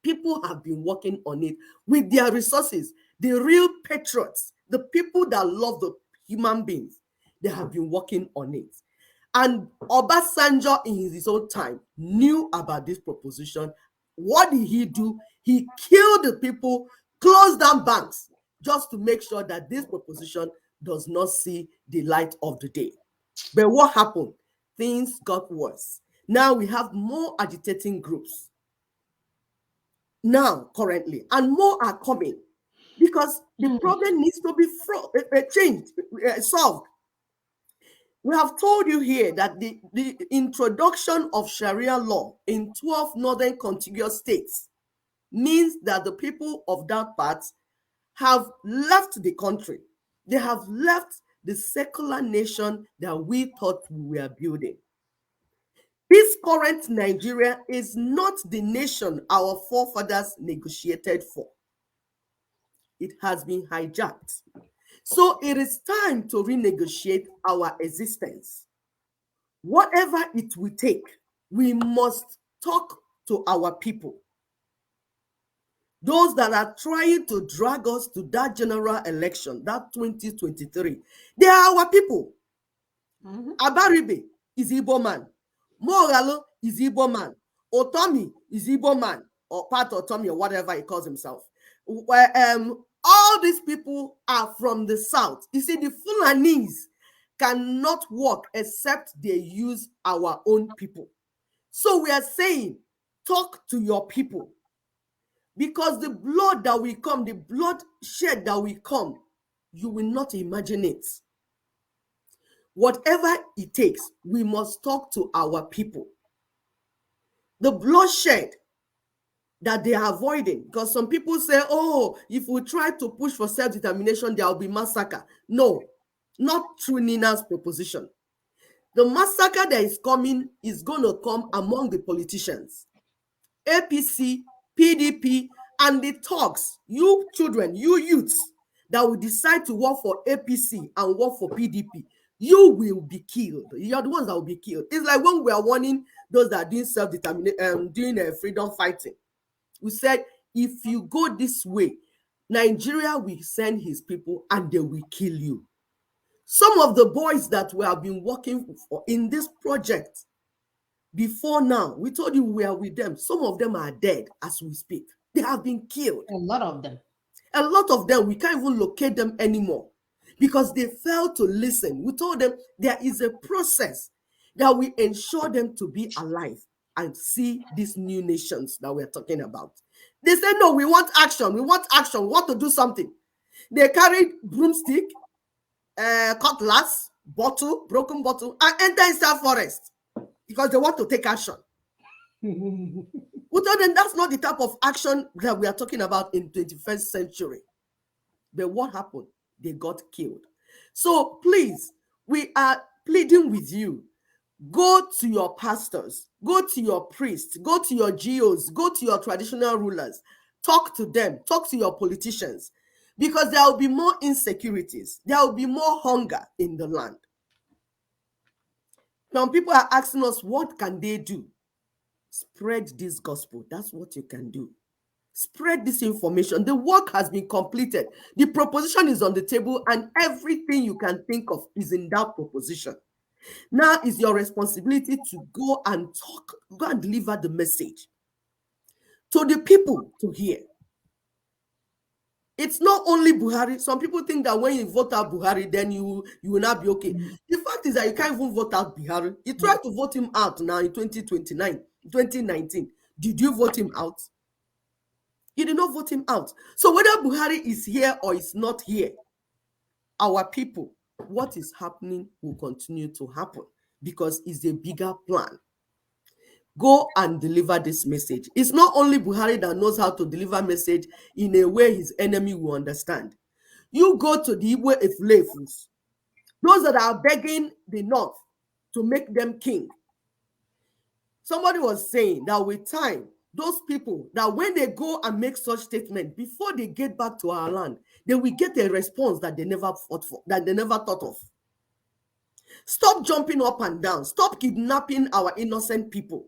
People have been working on it with their resources. The real patriots, the people that love the human beings, they have been working on it. And Obasanjo in his own time knew about this proposition. What did he do? He killed the people, closed down banks, just to make sure that this proposition does not see the light of the day. But what happened? Things got worse. Now we have more agitating groups. Now, currently, and more are coming, because the problem needs to be changed, solved. We have told you here that the introduction of Sharia law in 12 northern contiguous states means that the people of that part have left the country. They have left the secular nation that we thought we were building. This current Nigeria is not the nation our forefathers negotiated for. It has been hijacked. So it is time to renegotiate our existence. Whatever it will take, we must talk to our people. Those that are trying to drag us to that general election, that 2023, they are our people. Abaribe is Igbo man. Mogalo is Igbo man. Otomi is Igbo man, or part Otomi, or whatever he calls himself. All these people are from the south. You see, the Fulanis cannot work except they use our own people. So we are saying, talk to your people. Because the blood that will come, the blood shed that will come, you will not imagine it. Whatever it takes, we must talk to our people. The bloodshed that they are avoiding. Because some people say, oh, if we try to push for self-determination, there will be massacre. No, not through NINA's proposition. The massacre that is coming is going to come among the politicians. APC, PDP, and the thugs, you children, you youths that will decide to work for APC and work for PDP, you will be killed. You're the ones that will be killed. It's like when we are warning those that are doing self-determination, doing freedom fighting. We said, if you go this way, Nigeria will send his people and they will kill you. Some of the boys that we have been working for in this project before now, we told you we are with them. Some of them are dead as we speak. They have been killed. A lot of them. A lot of them, we can't even locate them anymore because they failed to listen. We told them there is a process that will ensure them to be alive and see these new nations that we're talking about. They said, no, we want action. We want action. We want to do something. They carried broomstick, cutlass, bottle, broken bottle, and enter inside forest because they want to take action. We told them that's not the type of action that we are talking about in 21st century. But what happened? They got killed. So please, we are pleading with you. Go to your pastors, go to your priests, go to your GOs, go to your traditional rulers, talk to them, talk to your politicians, because there will be more insecurities, there will be more hunger in the land. Now people are asking us, what can they do? Spread this gospel. That's what you can do. Spread this information. The work has been completed. The proposition is on the table and everything you can think of is in that proposition. Now is your responsibility to go and talk, go and deliver the message to the people to hear. It's not only Buhari. Some people think that when you vote out Buhari, then you will not be okay. The fact is that you can't even vote out Buhari. You tried to vote him out now in 2019. Did you vote him out? You did not vote him out. So whether Buhari is here or is not here, our people, what is happening will continue to happen because it's a bigger plan. Go and deliver this message. It's not only Buhari that knows how to deliver message in a way his enemy will understand. You go to the Igbo Eflefus, those that are begging the North to make them king. Somebody was saying that with time, those people, that when they go and make such statement, before they get back to our land, they will get a response that they never fought for, that they never thought of. Stop jumping up and down. Stop kidnapping our innocent people.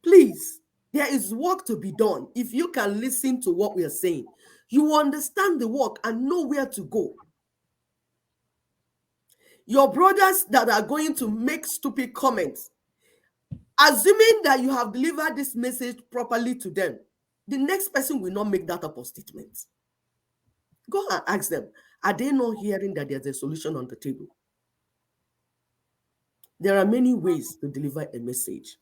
Please, there is work to be done. If you can listen to what we are saying, you will understand the work and know where to go. Your brothers that are going to make stupid comments, assuming that you have delivered this message properly to them, the next person will not make that type of statement. Go and ask them, are they not hearing that there's a solution on the table? There are many ways to deliver a message.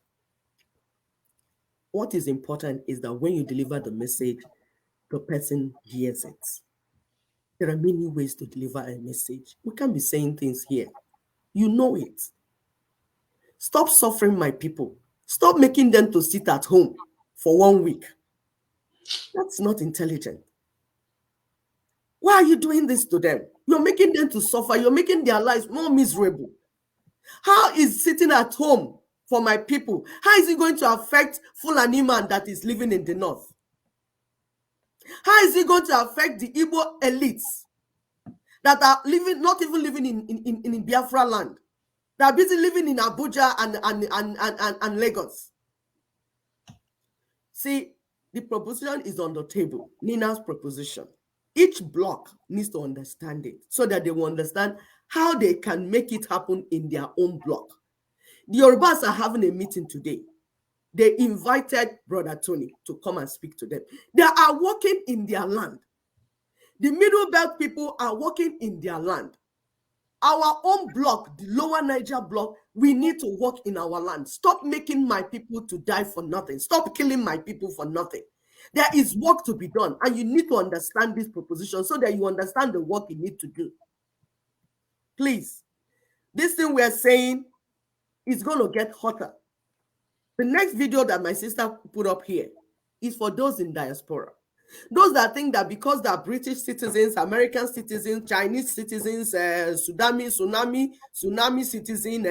What is important is that when you deliver the message, the person hears it. There are many ways to deliver a message. We can't be saying things here. You know it. Stop suffering my people. Stop making them to sit at home for 1 week. That's not intelligent. Why are you doing this to them? You're making them to suffer. You're making their lives more miserable. How is sitting at home for my people, how is it going to affect Fulani man that is living in the north? How is it going to affect the Igbo elites that are living, not even living in Biafra land? They are busy living in Abuja and Lagos. See, the proposition is on the table, NINA's proposition. Each block needs to understand it so that they will understand how they can make it happen in their own block. The Yorubas are having a meeting today. They invited Brother Tony to come and speak to them. They are working in their land. The Middle Belt people are working in their land. Our own block, the Lower Niger block, we need to work in our land. Stop making my people to die for nothing. Stop killing my people for nothing. There is work to be done, and you need to understand this proposition so that you understand the work you need to do. Please, this thing we are saying is going to get hotter. The next video that my sister put up here, is for those in diaspora. Those that think that because they are British citizens, American citizens, Chinese citizens, tsunami citizen,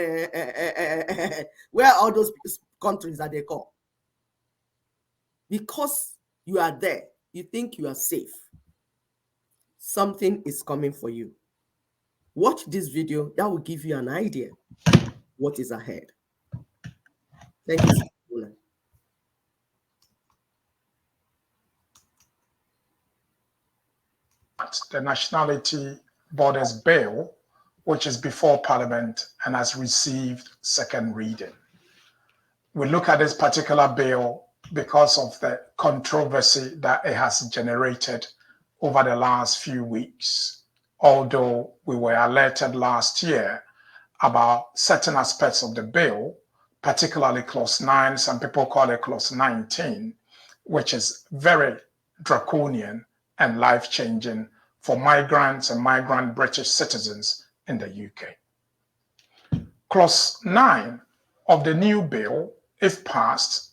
where all those countries that they call. Because you are there, you think you are safe. Something is coming for you. Watch this video, that will give you an idea what is ahead. Thank you. The Nationality Borders Bill, which is before Parliament and has received second reading. We look at this particular bill because of the controversy that it has generated over the last few weeks. Although we were alerted last year about certain aspects of the bill, particularly Clause 9, some people call it Clause 19, which is very draconian and life-changing for migrants and migrant British citizens in the UK. Clause 9 of the new bill, if passed,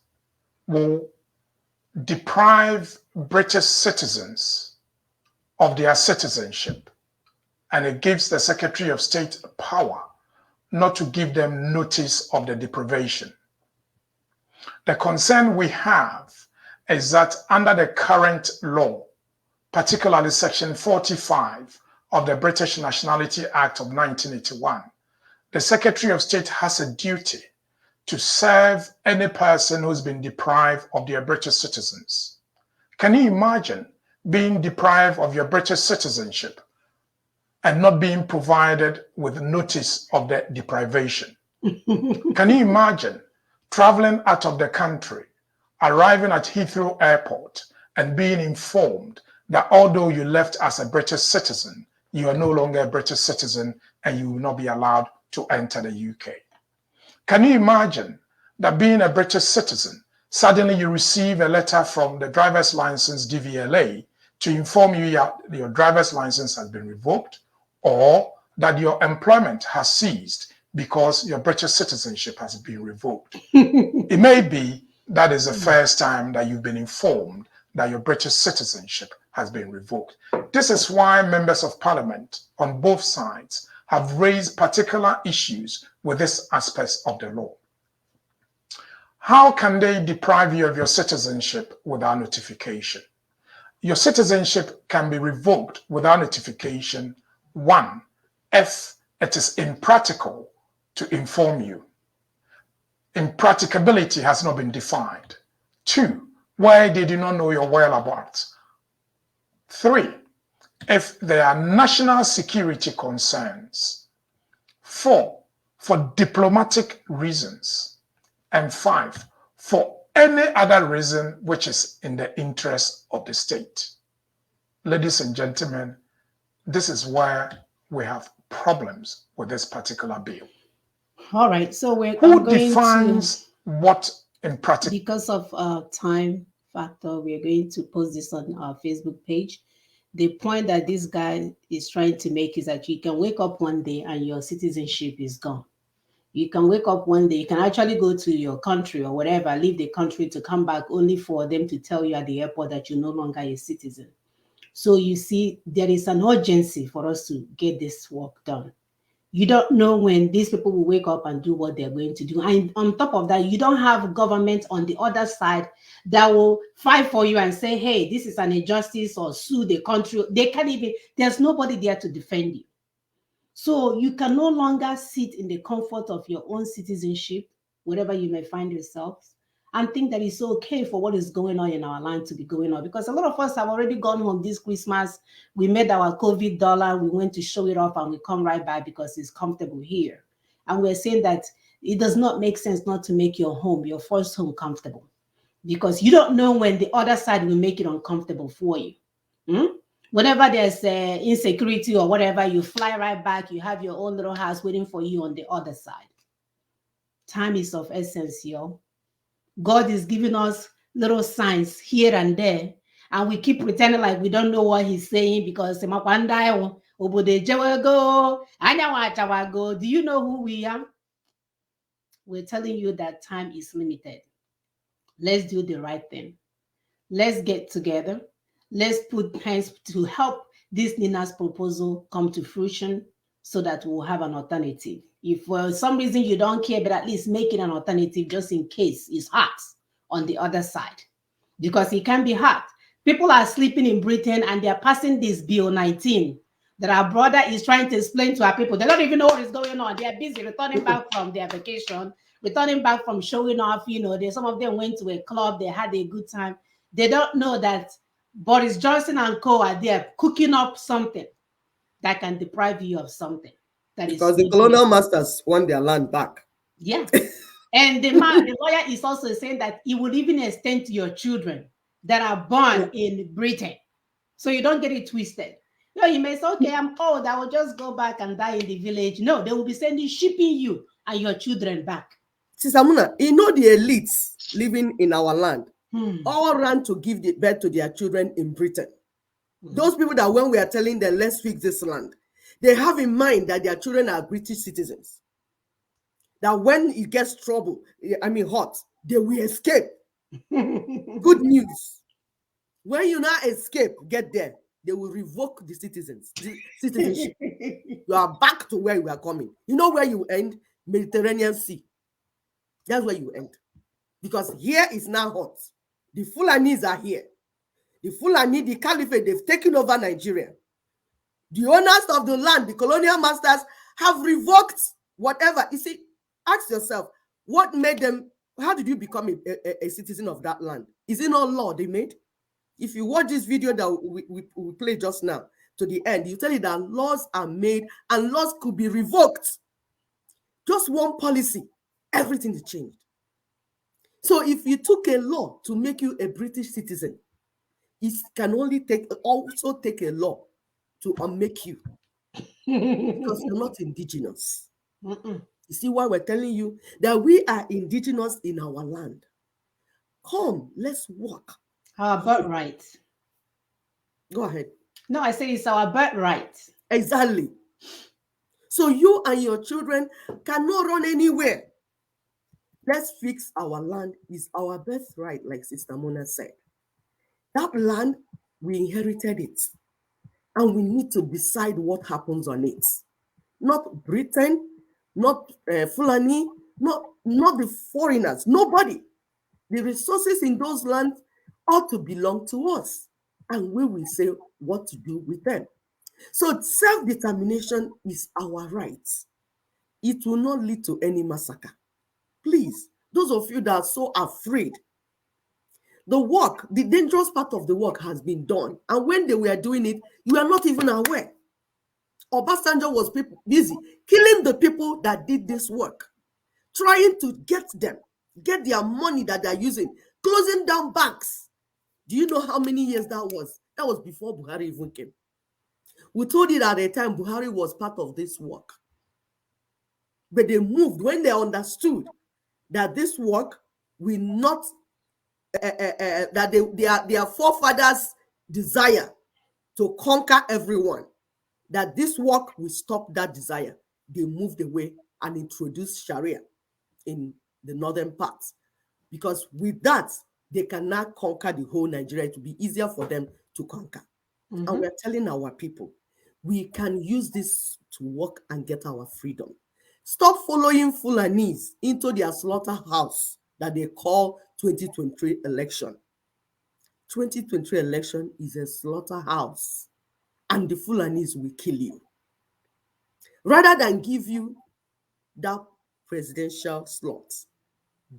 will deprive British citizens of their citizenship, and it gives the Secretary of State power not to give them notice of the deprivation. The concern we have is that under the current law, particularly Section 45 of the British Nationality Act of 1981, the Secretary of State has a duty to serve any person who's been deprived of their British citizens. Can you imagine being deprived of your British citizenship and not being provided with notice of the deprivation? Can you imagine traveling out of the country, arriving at Heathrow Airport and being informed that although you left as a British citizen, you are no longer a British citizen and you will not be allowed to enter the UK? Can you imagine that being a British citizen, suddenly you receive a letter from the driver's license DVLA to inform you your driver's license has been revoked, or that your employment has ceased because your British citizenship has been revoked? It may be that is the first time that you've been informed that your British citizenship has been revoked. This is why members of Parliament on both sides have raised particular issues with this aspect of the law. How can they deprive you of your citizenship without notification? Your citizenship can be revoked without notification, one, if it is impractical to inform you. Impracticability has not been defined. Two, where they do not know your whereabouts. Three, if there are national security concerns. Four, for diplomatic reasons. And five, for any other reason which is in the interest of the state. Ladies and gentlemen, this is where we have problems with this particular bill. All right, so who defines what in practice? Because of time factor, we are going to post this on our Facebook page. The point that this guy is trying to make is that you can wake up one day and your citizenship is gone. You can wake up one day, you can actually go to your country or whatever, leave the country to come back only for them to tell you at the airport that you're no longer a citizen. So you see, there is an urgency for us to get this work done. You don't know when these people will wake up and do what they're going to do. And on top of that, you don't have government on the other side that will fight for you and say, hey, this is an injustice, or sue the country. They can't even, there's nobody there to defend you. So you can no longer sit in the comfort of your own citizenship, wherever you may find yourselves, and think that it's okay for what is going on in our land to be going on. Because a lot of us have already gone home this Christmas. We made our COVID dollar. We went to show it off and we come right back because it's comfortable here. And we're saying that it does not make sense not to make your home, your first home, comfortable, because you don't know when the other side will make it uncomfortable for you. Whenever there's insecurity or whatever, you fly right back. You have your own little house waiting for you on the other side. Time is of essence, yo. God is giving us little signs here and there, and we keep pretending like we don't know what he's saying because do you know who we are? We're telling you that time is limited. Let's do the right thing. let's get together. Let's put hands to help this NINAS proposal come to fruition so that we'll have an alternative. If for some reason you don't care, but at least make it an alternative just in case it's hot on the other side. Because it can be hot. People are sleeping in Britain and they're passing this Bill 19 that our brother is trying to explain to our people. They don't even know what is going on. They're busy returning back from their vacation, returning back from showing off. Some of them went to a club, they had a good time. They don't know that Boris Johnson and co are there cooking up something that can deprive you of something. Because the colonial masters want their land back. Yeah. And the lawyer is also saying that it will even extend to your children that are born in Britain. So you don't get it twisted. You may say, okay, I'm old, I will just go back and die in the village. No, they will be shipping you and your children back. Sister Muna, the elites living in our land all ran to give the birth to their children in Britain. Those people that when we are telling them, let's fix this land, they have in mind that their children are British citizens. That when it gets hot, they will escape. Good news. When you now escape, get there, they will revoke the citizenship. You are back to where you are coming. You know where you end? Mediterranean Sea. That's where you end. Because here is now hot. The Fulanis are here. The Fulani, the Caliphate, they've taken over Nigeria. The owners of the land, the colonial masters, have revoked whatever. You see, ask yourself, what made them, how did you become a citizen of that land? Is it not law they made? If you watch this video that we played just now to the end, you tell you that laws are made and laws could be revoked. Just one policy, everything is changed. So if you took a law to make you a British citizen, it can only also take a law to unmake you because you're not indigenous. You see why we're telling you that we are indigenous in our land. Come, let's walk. Our birthright. Go ahead. No, I say it's our birthright. Exactly. So you and your children cannot run anywhere. Let's fix our land. Is our birthright, like Sister Mona said. That land, we inherited it. And we need to decide what happens on it. Not Britain, not Fulani, not the foreigners, nobody. The resources in those lands ought to belong to us. And we will say what to do with them. So self-determination is our right. It will not lead to any massacre. Please, those of you that are so afraid, the work, the dangerous part of the work has been done. And when they were doing it, you are not even aware. Obasanjo was busy killing the people that did this work, trying to get their money that they're using, closing down banks. Do you know how many years that was? That was before Buhari even came. We told you at the time Buhari was part of this work. But they moved when they understood that this work will not, that their forefathers' desire to conquer everyone, that this work will stop that desire. They moved away and introduced Sharia in the northern parts. Because with that, they can now conquer the whole Nigeria. It will be easier for them to conquer. And we're telling our people, we can use this to work and get our freedom. Stop following Fulanis into their slaughterhouse that they call 2023 election. 2023 election is a slaughterhouse, and the Fulanis will kill you. Rather than give you that presidential slot,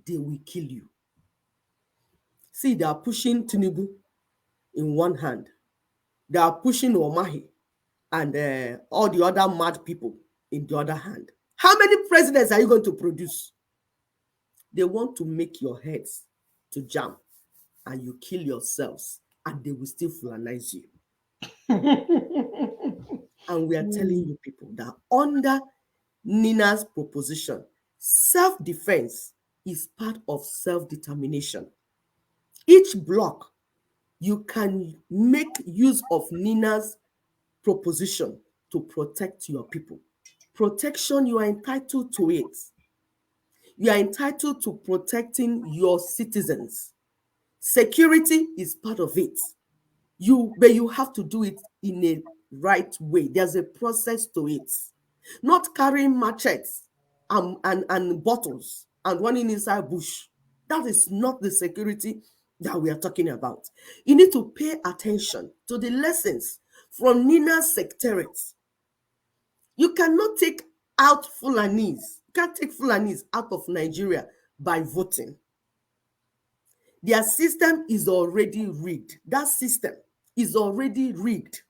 they will kill you. See, they are pushing Tinubu in one hand. They are pushing Omahi and all the other mad people in the other hand. How many presidents are you going to produce? They want to make your heads to jam, and you kill yourselves, and they will still Fulanize you. And we are telling you people that under NINA's proposition, self-defense is part of self-determination. Each block, you can make use of NINA's proposition to protect your people. Protection, you are entitled to it. You are entitled to protecting your citizens. Security is part of it. But you have to do it in a right way. There's a process to it. Not carrying machetes and bottles and running inside bush. That is not the security that we are talking about. You need to pay attention to the lessons from NINAS secretariat. You cannot take out Fulanese. You can't take Fulanese out of Nigeria by voting. Their system is already rigged. That system is already rigged.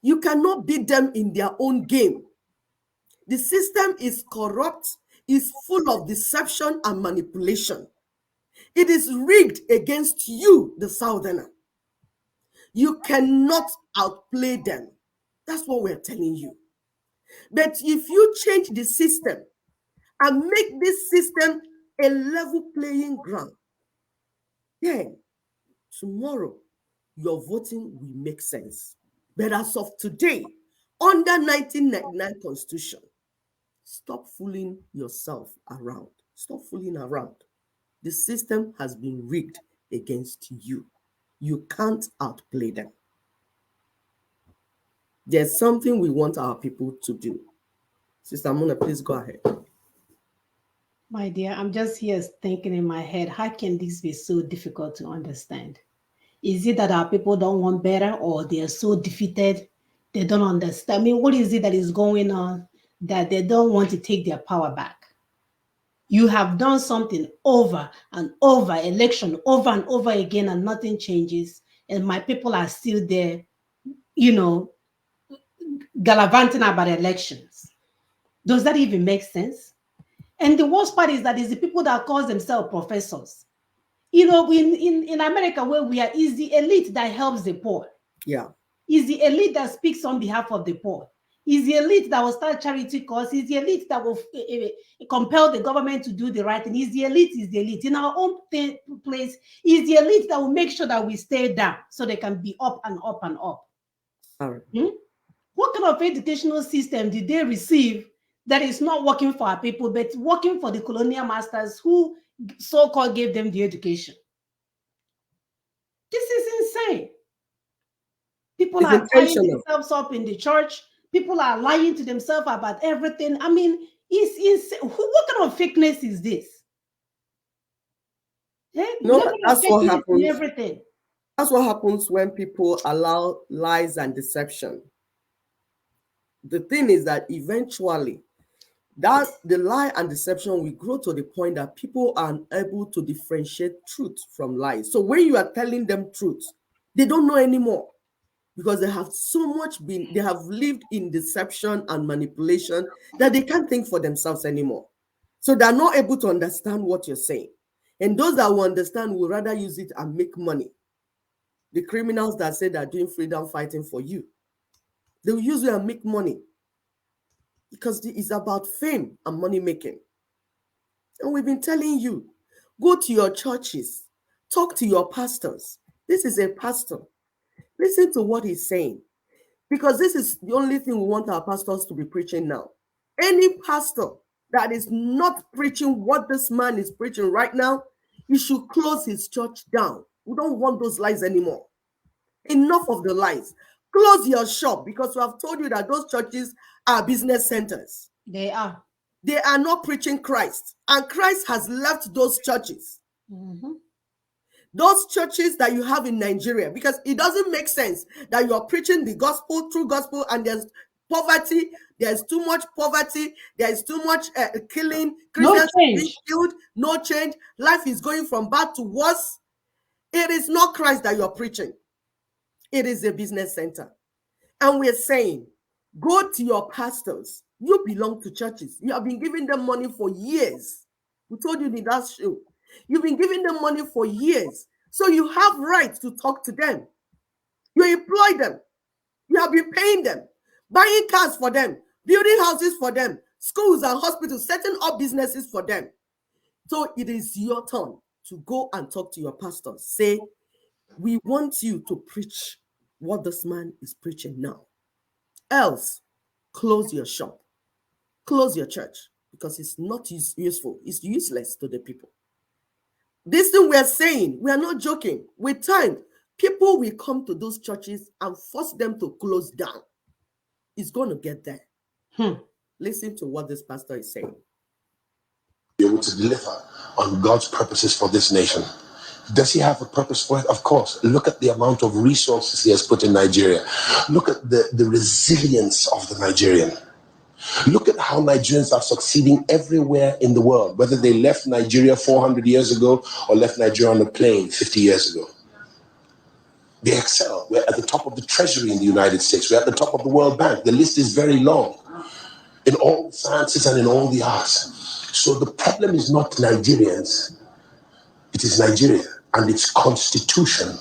You cannot beat them in their own game. The system is corrupt, is full of deception and manipulation. It is rigged against you, the Southerner. You cannot outplay them. That's what we're telling you. But if you change the system and make this system a level playing ground, then tomorrow your voting will make sense. But as of today, under 1999 Constitution, stop fooling yourself around. Stop fooling around. The system has been rigged against you. You can't outplay them. There's something we want our people to do. Sister Mona, please go ahead. My dear, I'm just here thinking in my head, how can this be so difficult to understand? Is it that our people don't want better, or they are so defeated they don't understand? I mean, what is it that is going on that they don't want to take their power back? You have done something over and over, election over and over again, and nothing changes. And my people are still there, gallivanting about elections. Does that even make sense? And the worst part is that it's the people that call themselves professors. In America, where we are, is the elite that helps the poor. Yeah. Is the elite that speaks on behalf of the poor. Is the elite that will start charity causes. Is the elite that will compel the government to do the right thing. Is the elite. In our own place, is the elite that will make sure that we stay down so they can be up and up and up. All right. What kind of educational system did they receive that is not working for our people, but working for the colonial masters who so-called gave them the education? This is insane. People are tying themselves up in the church. People are lying to themselves about everything. I mean, it's insane. What kind of fakeness is this? No, that's what happens. Everything. That's what happens when people allow lies and deception. The thing is that eventually, the lie and deception will grow to the point that people are unable to differentiate truth from lies. So when you are telling them truth, they don't know anymore, because they have they have lived in deception and manipulation that they can't think for themselves anymore. So they're not able to understand what you're saying. And those that will understand will rather use it and make money. The criminals that say they're doing freedom fighting for you, they will use it and make money, because it's about fame and money making. And we've been telling you, go to your churches, talk to your pastors. This is a pastor. Listen to what he's saying, because this is the only thing we want our pastors to be preaching now. Any pastor that is not preaching what this man is preaching right now, he should close his church down. We don't want those lies anymore. Enough of the lies. Close your shop, because we have told you that those churches are business centers. They are. They are not preaching Christ, and Christ has left those churches. Mm-hmm. Those churches that you have in Nigeria, because it doesn't make sense that you are preaching the gospel, true gospel, and there's poverty, there's too much poverty, there's too much killing, Christians being killed, no change, life is going from bad to worse. It is not Christ that you're preaching. It is a business center. And we're saying, go to your pastors. You belong to churches. You have been giving them money for years. We told you in the last show. You've been giving them money for years. So you have rights to talk to them. You employ them. You have been paying them, buying cars for them, building houses for them, schools and hospitals, setting up businesses for them. So it is your turn to go and talk to your pastors. Say, we want you to preach what this man is preaching now. Else, close your shop, close your church, because it's not useful. It's useless to the people. This thing we are saying, we are not joking. With time, people will come to those churches and force them to close down. It's going to get there. Listen to what this pastor is saying. Be able to deliver on God's purposes for this nation. Does he have a purpose for it? Of course. Look at the amount of resources he has put in Nigeria. Look at the resilience of the Nigerian. Look at how Nigerians are succeeding everywhere in the world, whether they left Nigeria 400 years ago or left Nigeria on a plane 50 years ago. They excel. We're at the top of the treasury in the United States. We're at the top of the World Bank. The list is very long in all sciences and in all the arts. So the problem is not Nigerians. It is Nigeria and its constitution.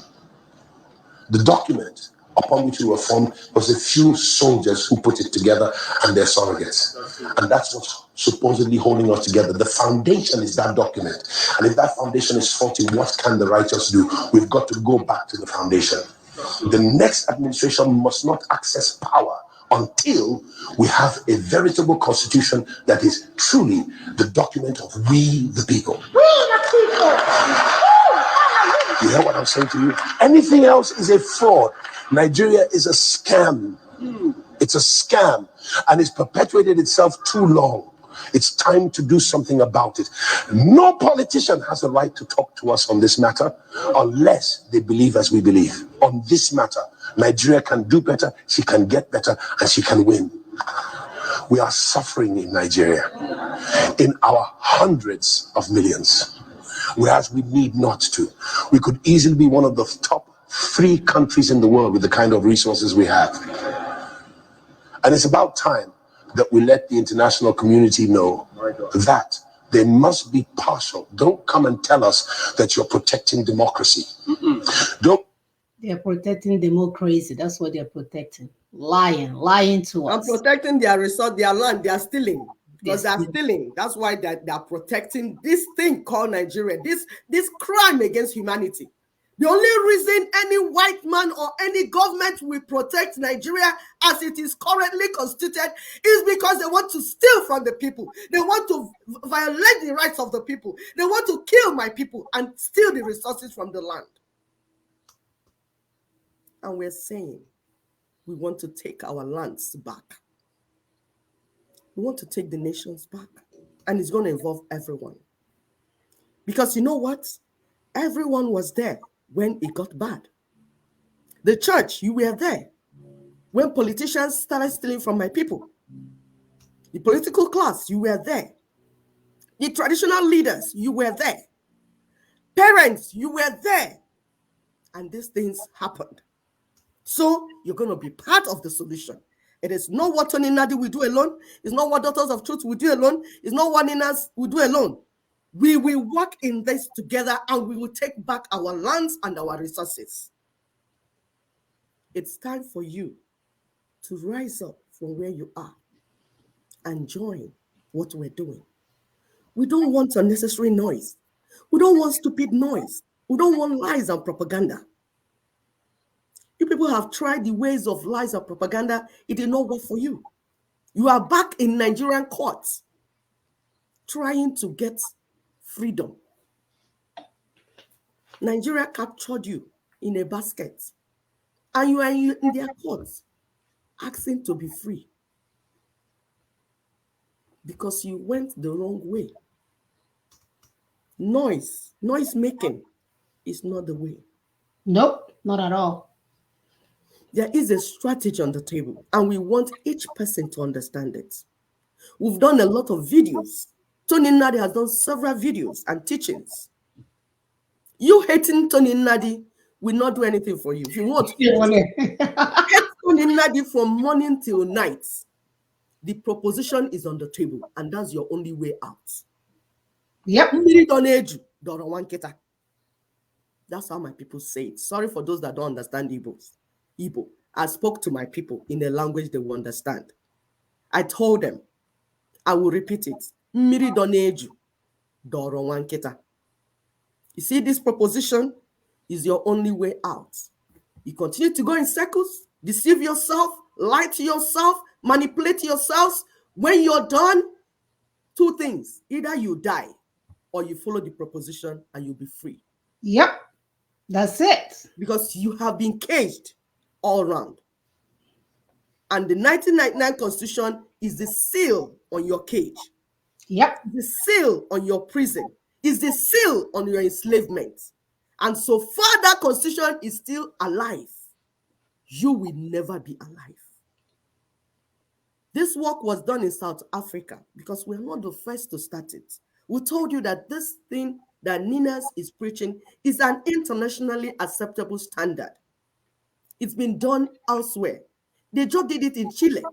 The document upon which we were formed was a few soldiers who put it together and their surrogates. And that's what's supposedly holding us together. The foundation is that document. And if that foundation is faulty, what can the righteous do? We've got to go back to the foundation. The next administration must not access power until we have a veritable constitution that is truly the document of we the people. We the people! You hear what I'm saying to you? Anything else is a fraud. Nigeria is a scam. It's a scam, and it's perpetuated itself too long. It's time to do something about it. No politician has a right to talk to us on this matter unless they believe as we believe. On this matter, Nigeria can do better, she can get better, and she can win. We are suffering in Nigeria in our hundreds of millions, whereas we need not to. We could easily be one of the top 3 countries in the world with the kind of resources we have. And it's about time that we let the international community know that they must be partial. Don't come and tell us that you're protecting democracy. They're protecting democracy. That's what they're protecting. Lying to us. And protecting their resource, their land, they are stealing. Because they are stealing. That's why they are protecting this thing called Nigeria, this crime against humanity. The only reason any white man or any government will protect Nigeria as it is currently constituted is because they want to steal from the people. They want to violate the rights of the people. They want to kill my people and steal the resources from the land. And we're saying we want to take our lands back. We want to take the nations back. And it's going to involve everyone. Because you know what? Everyone was there when it got bad. The church, you were there when politicians started stealing from my people. The political class, you were there. The traditional leaders, you were there. Parents, you were there. And these things happened. So you're going to be part of the solution. It is not what Tony Nadi will do alone. It's not what Daughters of Truth will do alone. It's not what NINAS will do alone. We will work in this together and we will take back our lands and our resources. It's time for you to rise up from where you are and join what we're doing. We don't want unnecessary noise. We don't want stupid noise. We don't want lies and propaganda. You people have tried the ways of lies and propaganda. It did not work for you. You are back in Nigerian courts trying to get freedom. Nigeria captured you in a basket and you are in their courts asking to be free because you went the wrong way. Noise making is not the way. Nope, not at all. There is a strategy on the table and we want each person to understand it. We've done a lot of videos. Tony Nadi has done several videos and teachings. You hating Tony Nadi will not do anything for you. If you want to hate Tony Nadi from morning till night, the proposition is on the table and that's your only way out. Yep. That's how my people say it. Sorry for those that don't understand Igbo. I spoke to my people in a language they will understand. I told them, I will repeat it. You see, this proposition is your only way out. You continue to go in circles, deceive yourself, lie to yourself, manipulate yourselves. When you're done, 2 things. Either you die or you follow the proposition and you'll be free. Yep. That's it. Because you have been caged all around. And the 1999 Constitution is the seal on your cage. Yep. The seal on your prison. Is the seal on your enslavement. And so far that Constitution is still alive, you will never be alive. This work was done in South Africa because we're not the first to start it. We told you that this thing that NINAS is preaching is an internationally acceptable standard. It's been done elsewhere. They just did it in Chile.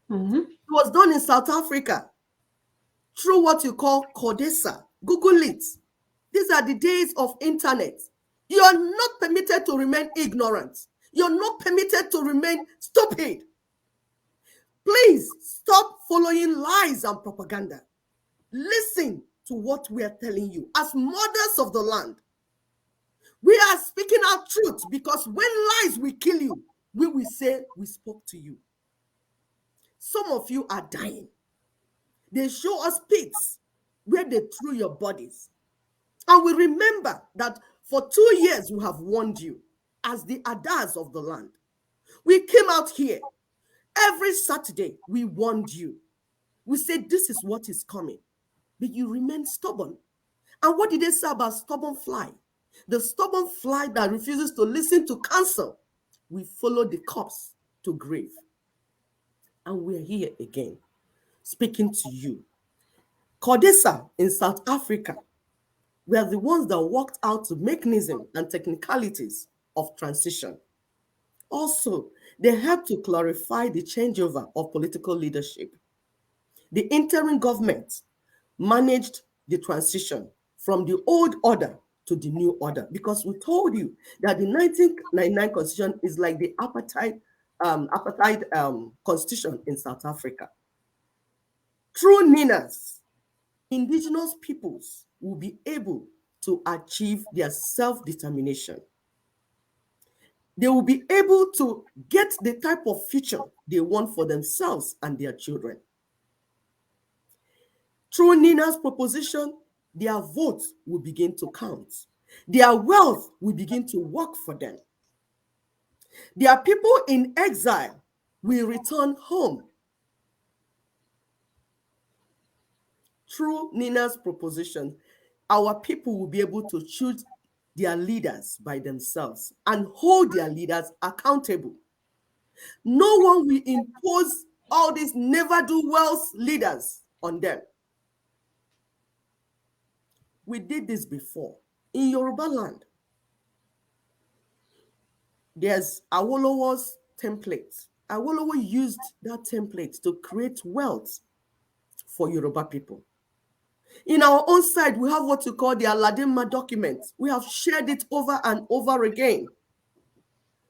It was done in South Africa through what you call CODESA. Google it. These are the days of internet. You are not permitted to remain ignorant. You're not permitted to remain stupid. Please stop following lies and propaganda. Listen to what we are telling you. As mothers of the land, we are speaking our truth, because when lies will kill you, we will say we spoke to you. Some of you are dying. They show us pits where they threw your bodies. And we remember that for 2 years we have warned you as the Adas of the land. We came out here. Every Saturday we warned you. We said this is what is coming. But you remain stubborn. And what did they say about stubborn fly? The stubborn fly that refuses to listen to counsel. We follow the corpse to grave. And we're here again, speaking to you. CODESA in South Africa were the ones that worked out the mechanism and technicalities of transition. Also, they helped to clarify the changeover of political leadership. The interim government managed the transition from the old order to the new order, because we told you that the 1999 Constitution is like the apartheid constitution in South Africa. Through NINAS, indigenous peoples will be able to achieve their self-determination. They will be able to get the type of future they want for themselves and their children. Through NINA's proposition, their votes will begin to count. Their wealth will begin to work for them. Their people in exile will return home. Through NINA's proposition, our people will be able to choose their leaders by themselves and hold their leaders accountable. No one will impose all these never-do-well leaders on them. We did this before. In Yoruba land, there's Awolowo's template. Awolowo used that template to create wealth for Yoruba people. In our own side, we have what you call the Aladinma document. We have shared it over and over again.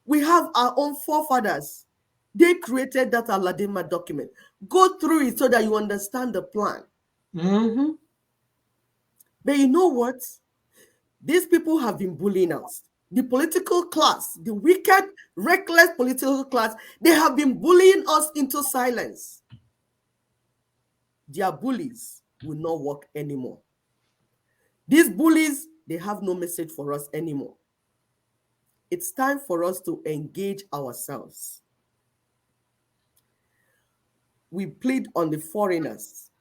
We have our own forefathers. They created that Aladinma document. Go through it so that you understand the plan. But you know what? These people have been bullying us. The political class, the wicked, reckless political class, they have been bullying us into silence. Their bullies will not work anymore. These bullies, they have no message for us anymore. It's time for us to engage ourselves. We plead on the foreigners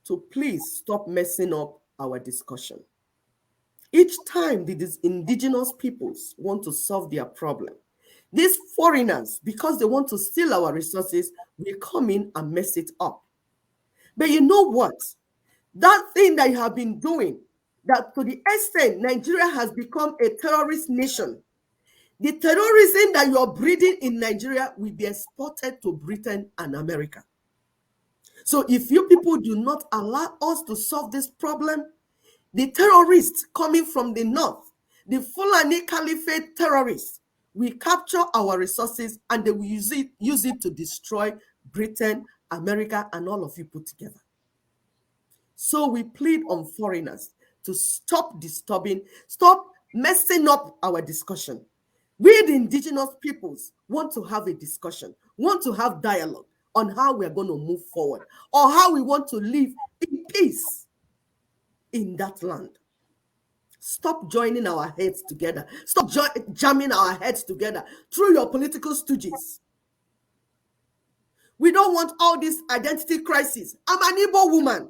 to please stop messing up our discussion. Each time these indigenous peoples want to solve their problem, these foreigners, because they want to steal our resources, will come in and mess it up. But you know what? That thing that you have been doing, that to the extent Nigeria has become a terrorist nation, the terrorism that you are breeding in Nigeria will be exported to Britain and America. So if you people do not allow us to solve this problem, the terrorists coming from the north, the Fulani Caliphate terrorists, will capture our resources and they will use it to destroy Britain, America, and all of you put together. So we plead on foreigners to stop disturbing, stop messing up our discussion. We, the indigenous peoples, want to have a discussion, want to have dialogue on how we are going to move forward or how we want to live in peace. in that land. Stop joining our heads together. Stop jamming our heads together through your political stooges. We don't want all this identity crisis. I'm an Igbo woman.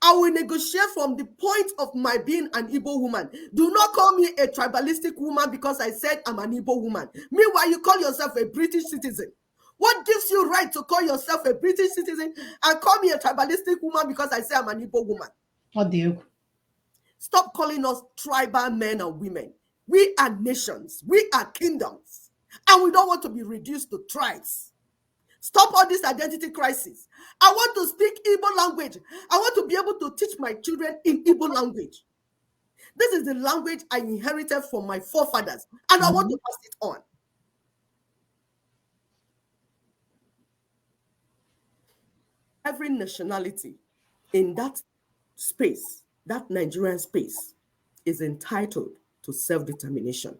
I will negotiate from the point of my being an Igbo woman. Do not call me a tribalistic woman because I said I'm an Igbo woman. Meanwhile, you call yourself a British citizen. What gives you right to call yourself a British citizen and call me a tribalistic woman because I say I'm an Igbo woman? What do you? Stop calling us tribal men and women. We are nations. We are kingdoms. And we don't want to be reduced to tribes. Stop all this identity crisis. I want to speak Igbo language. I want to be able to teach my children in Igbo language. This is the language I inherited from my forefathers, and I want to pass it on. Every nationality in that space, that Nigerian space, is entitled to self-determination.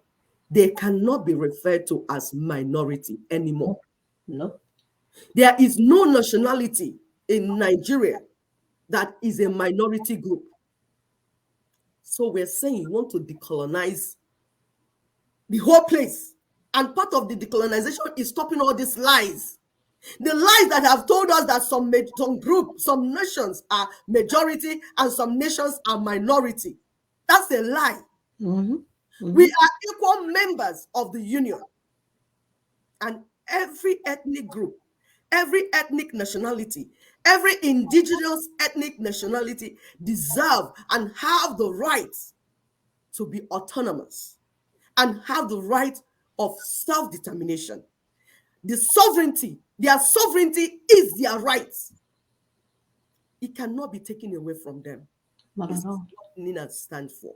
They cannot be referred to as minority anymore. No. There is no nationality in Nigeria that is a minority group. So we're saying you want to decolonize the whole place. And part of the decolonization is stopping all these lies. The lies that have told us that some groups, some nations are majority and some nations are minority. That's a lie. Mm-hmm. Mm-hmm. We are equal members of the union. And every ethnic group, every ethnic nationality, every indigenous ethnic nationality deserve and have the right to be autonomous and have the right of self-determination. The sovereignty, their sovereignty is their right. It cannot be taken away from them. Not It's at all. what NINAS stands for.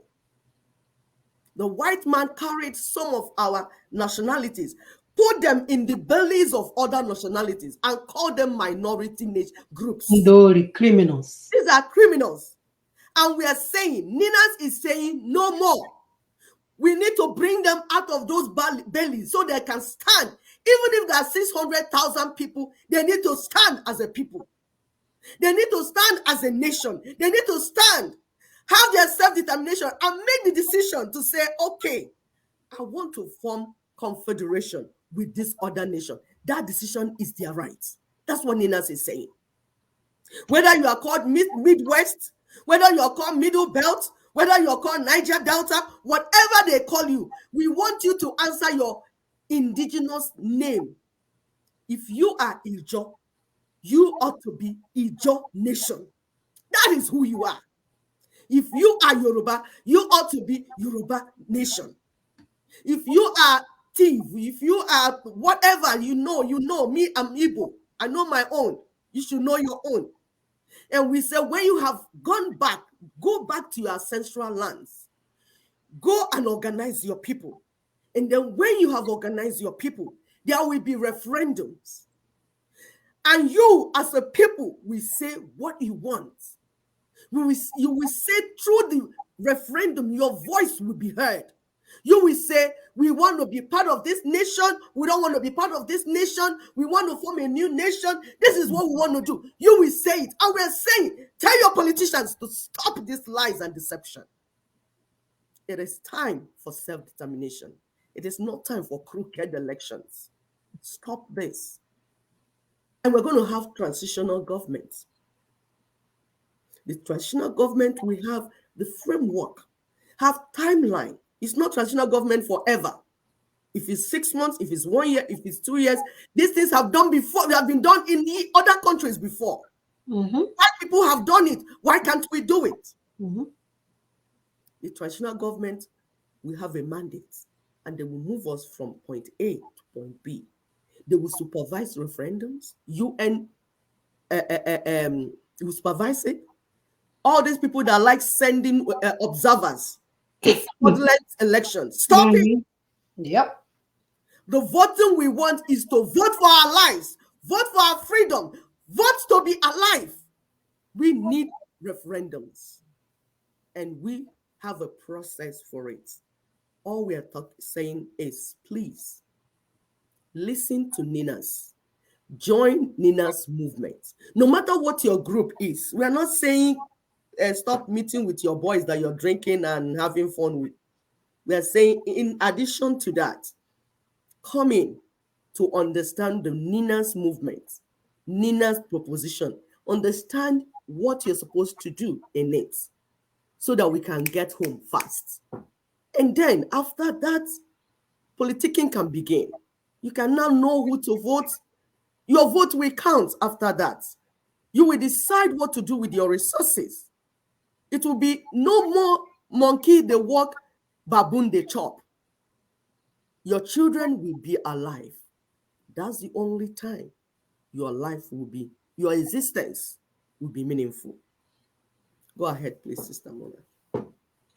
The white man carried some of our nationalities, put them in the bellies of other nationalities, and called them minority groups. Ndori, criminals. These are criminals. And we are saying, NINAS is saying no more. We need to bring them out of those bellies so they can stand. Even if there are 600,000 people, they need to stand as a people. They need to stand as a nation. They need to stand, have their self-determination, and make the decision to say, okay, I want to form confederation with this other nation. That decision is their right. That's what NINAS is saying. Whether you are called Midwest, whether you are called Middle Belt, whether you are called Niger Delta, whatever they call you, we want you to answer your indigenous name. If you are Ijo, you ought to be Ijo Nation. That is who you are. If you are Yoruba, you ought to be Yoruba Nation. If you are Tiv, if you are whatever, you know me, I'm Igbo. I know my own. You should know your own. And we say, when you have gone back, go back to your ancestral lands. Go and organize your people. And then when you have organized your people, there will be referendums. And you, as a people, will say what you want. You will say through the referendum, your voice will be heard. You will say, we want to be part of this nation. We don't want to be part of this nation. We want to form a new nation. This is what we want to do. You will say it. And we're saying, tell your politicians to stop these lies and deception. It is time for self-determination. It is not time for crooked elections. Stop this. And we're going to have transitional governments. The transitional government will have the framework, have timeline. It's not transitional government forever. If it's 6 months, if it's 1 year, if it's 2 years, these things have done before. They have been done in the other countries before. Mm-hmm. Why people have done it? Why can't we do it? Mm-hmm. The transitional government will have a mandate, and they will move us from point A to point B. They will supervise referendums. UN will supervise it. All these people that like sending observers to fraudulent elections, stop it. Yep. The voting we want is to vote for our lives, vote for our freedom, vote to be alive. We need referendums, and we have a process for it. All we are saying is, please listen to NINAS. Join NINAS movement. No matter what your group is, we are not saying stop meeting with your boys that you're drinking and having fun with. We are saying, in addition to that, come in to understand the NINAS movement, NINAS proposition, understand what you're supposed to do in it so that we can get home fast. And then after that, politicking can begin. You can now know who to vote. Your vote will count after that. You will decide what to do with your resources. It will be no more monkey they walk, baboon they chop. Your children will be alive. That's the only time your life will be, your existence will be meaningful. Go ahead, please, Sister Mona.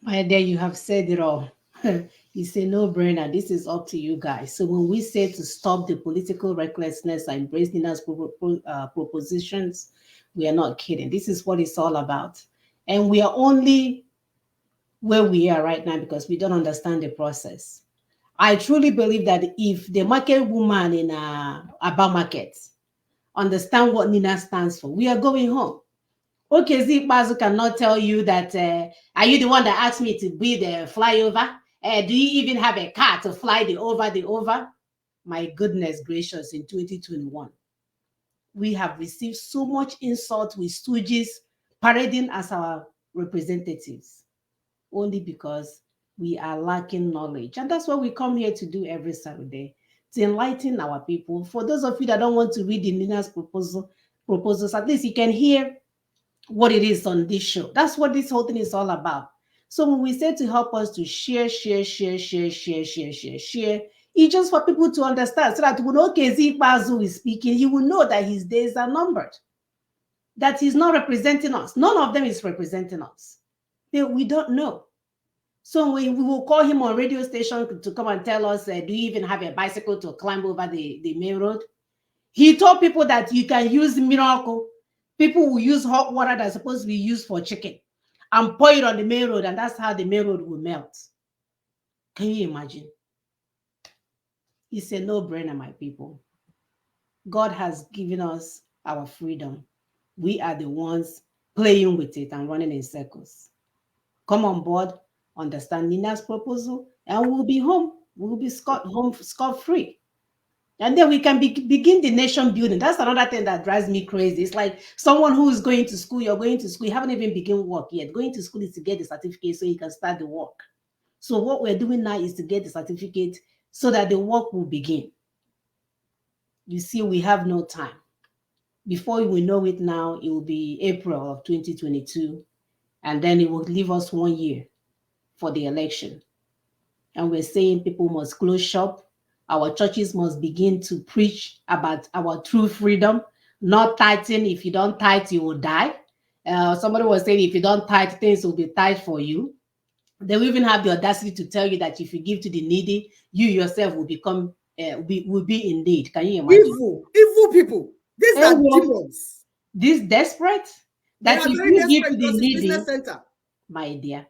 My dear, you have said it all. It's a no-brainer. This is up to you guys. So when we say to stop the political recklessness and embrace NINA's propositions, we are not kidding. This is what it's all about. And we are only where we are right now because we don't understand the process. I truly believe that if the market woman in Aba Market understand what NINA stands for, we are going home. Okay, Zikbazu cannot tell you that, are you the one that asked me to be the flyover? Do you even have a car to fly the over? My goodness gracious, in 2021, we have received so much insult with stooges parading as our representatives, only because we are lacking knowledge. And that's what we come here to do every Saturday, to enlighten our people. For those of you that don't want to read the NINA's proposals, at least you can hear what it is on this show. That's what this whole thing is all about. So when we say to help us to share, it's just for people to understand, so that when Okezi Bazu is speaking, you will know that his days are numbered, that he's not representing us. None of them is representing us. We don't know. So we will call him on radio station to come and tell us, do you even have a bicycle to climb over the main road? He told people that you can use miracle. People will use hot water that's supposed to be used for chicken and pour it on the main road, and that's how the main road will melt. Can you imagine? It's a no-brainer, my people. God has given us our freedom. We are the ones playing with it and running in circles. Come on board, understand NINA's proposal, and we'll be home. We'll be scot-free. And then we can begin the nation building. That's another thing that drives me crazy. It's like someone who is going to school, you're going to school, you haven't even begun work yet. Going to school is to get the certificate so you can start the work. So what we're doing now is to get the certificate so that the work will begin. You see, we have no time. Before we know it now, it will be April of 2022. And then it will leave us 1 year for the election. And we're saying people must close shop. Our churches must begin to preach about our true freedom, not tithing. If you don't tithe, you will die. Somebody was saying, if you don't tithe, things will be tight for you. They will even have the audacity to tell you that if you give to the needy, you yourself will become, will be in need. Can you imagine? Evil people. These are demons. This desperate that if you give to the needy, business center. My dear,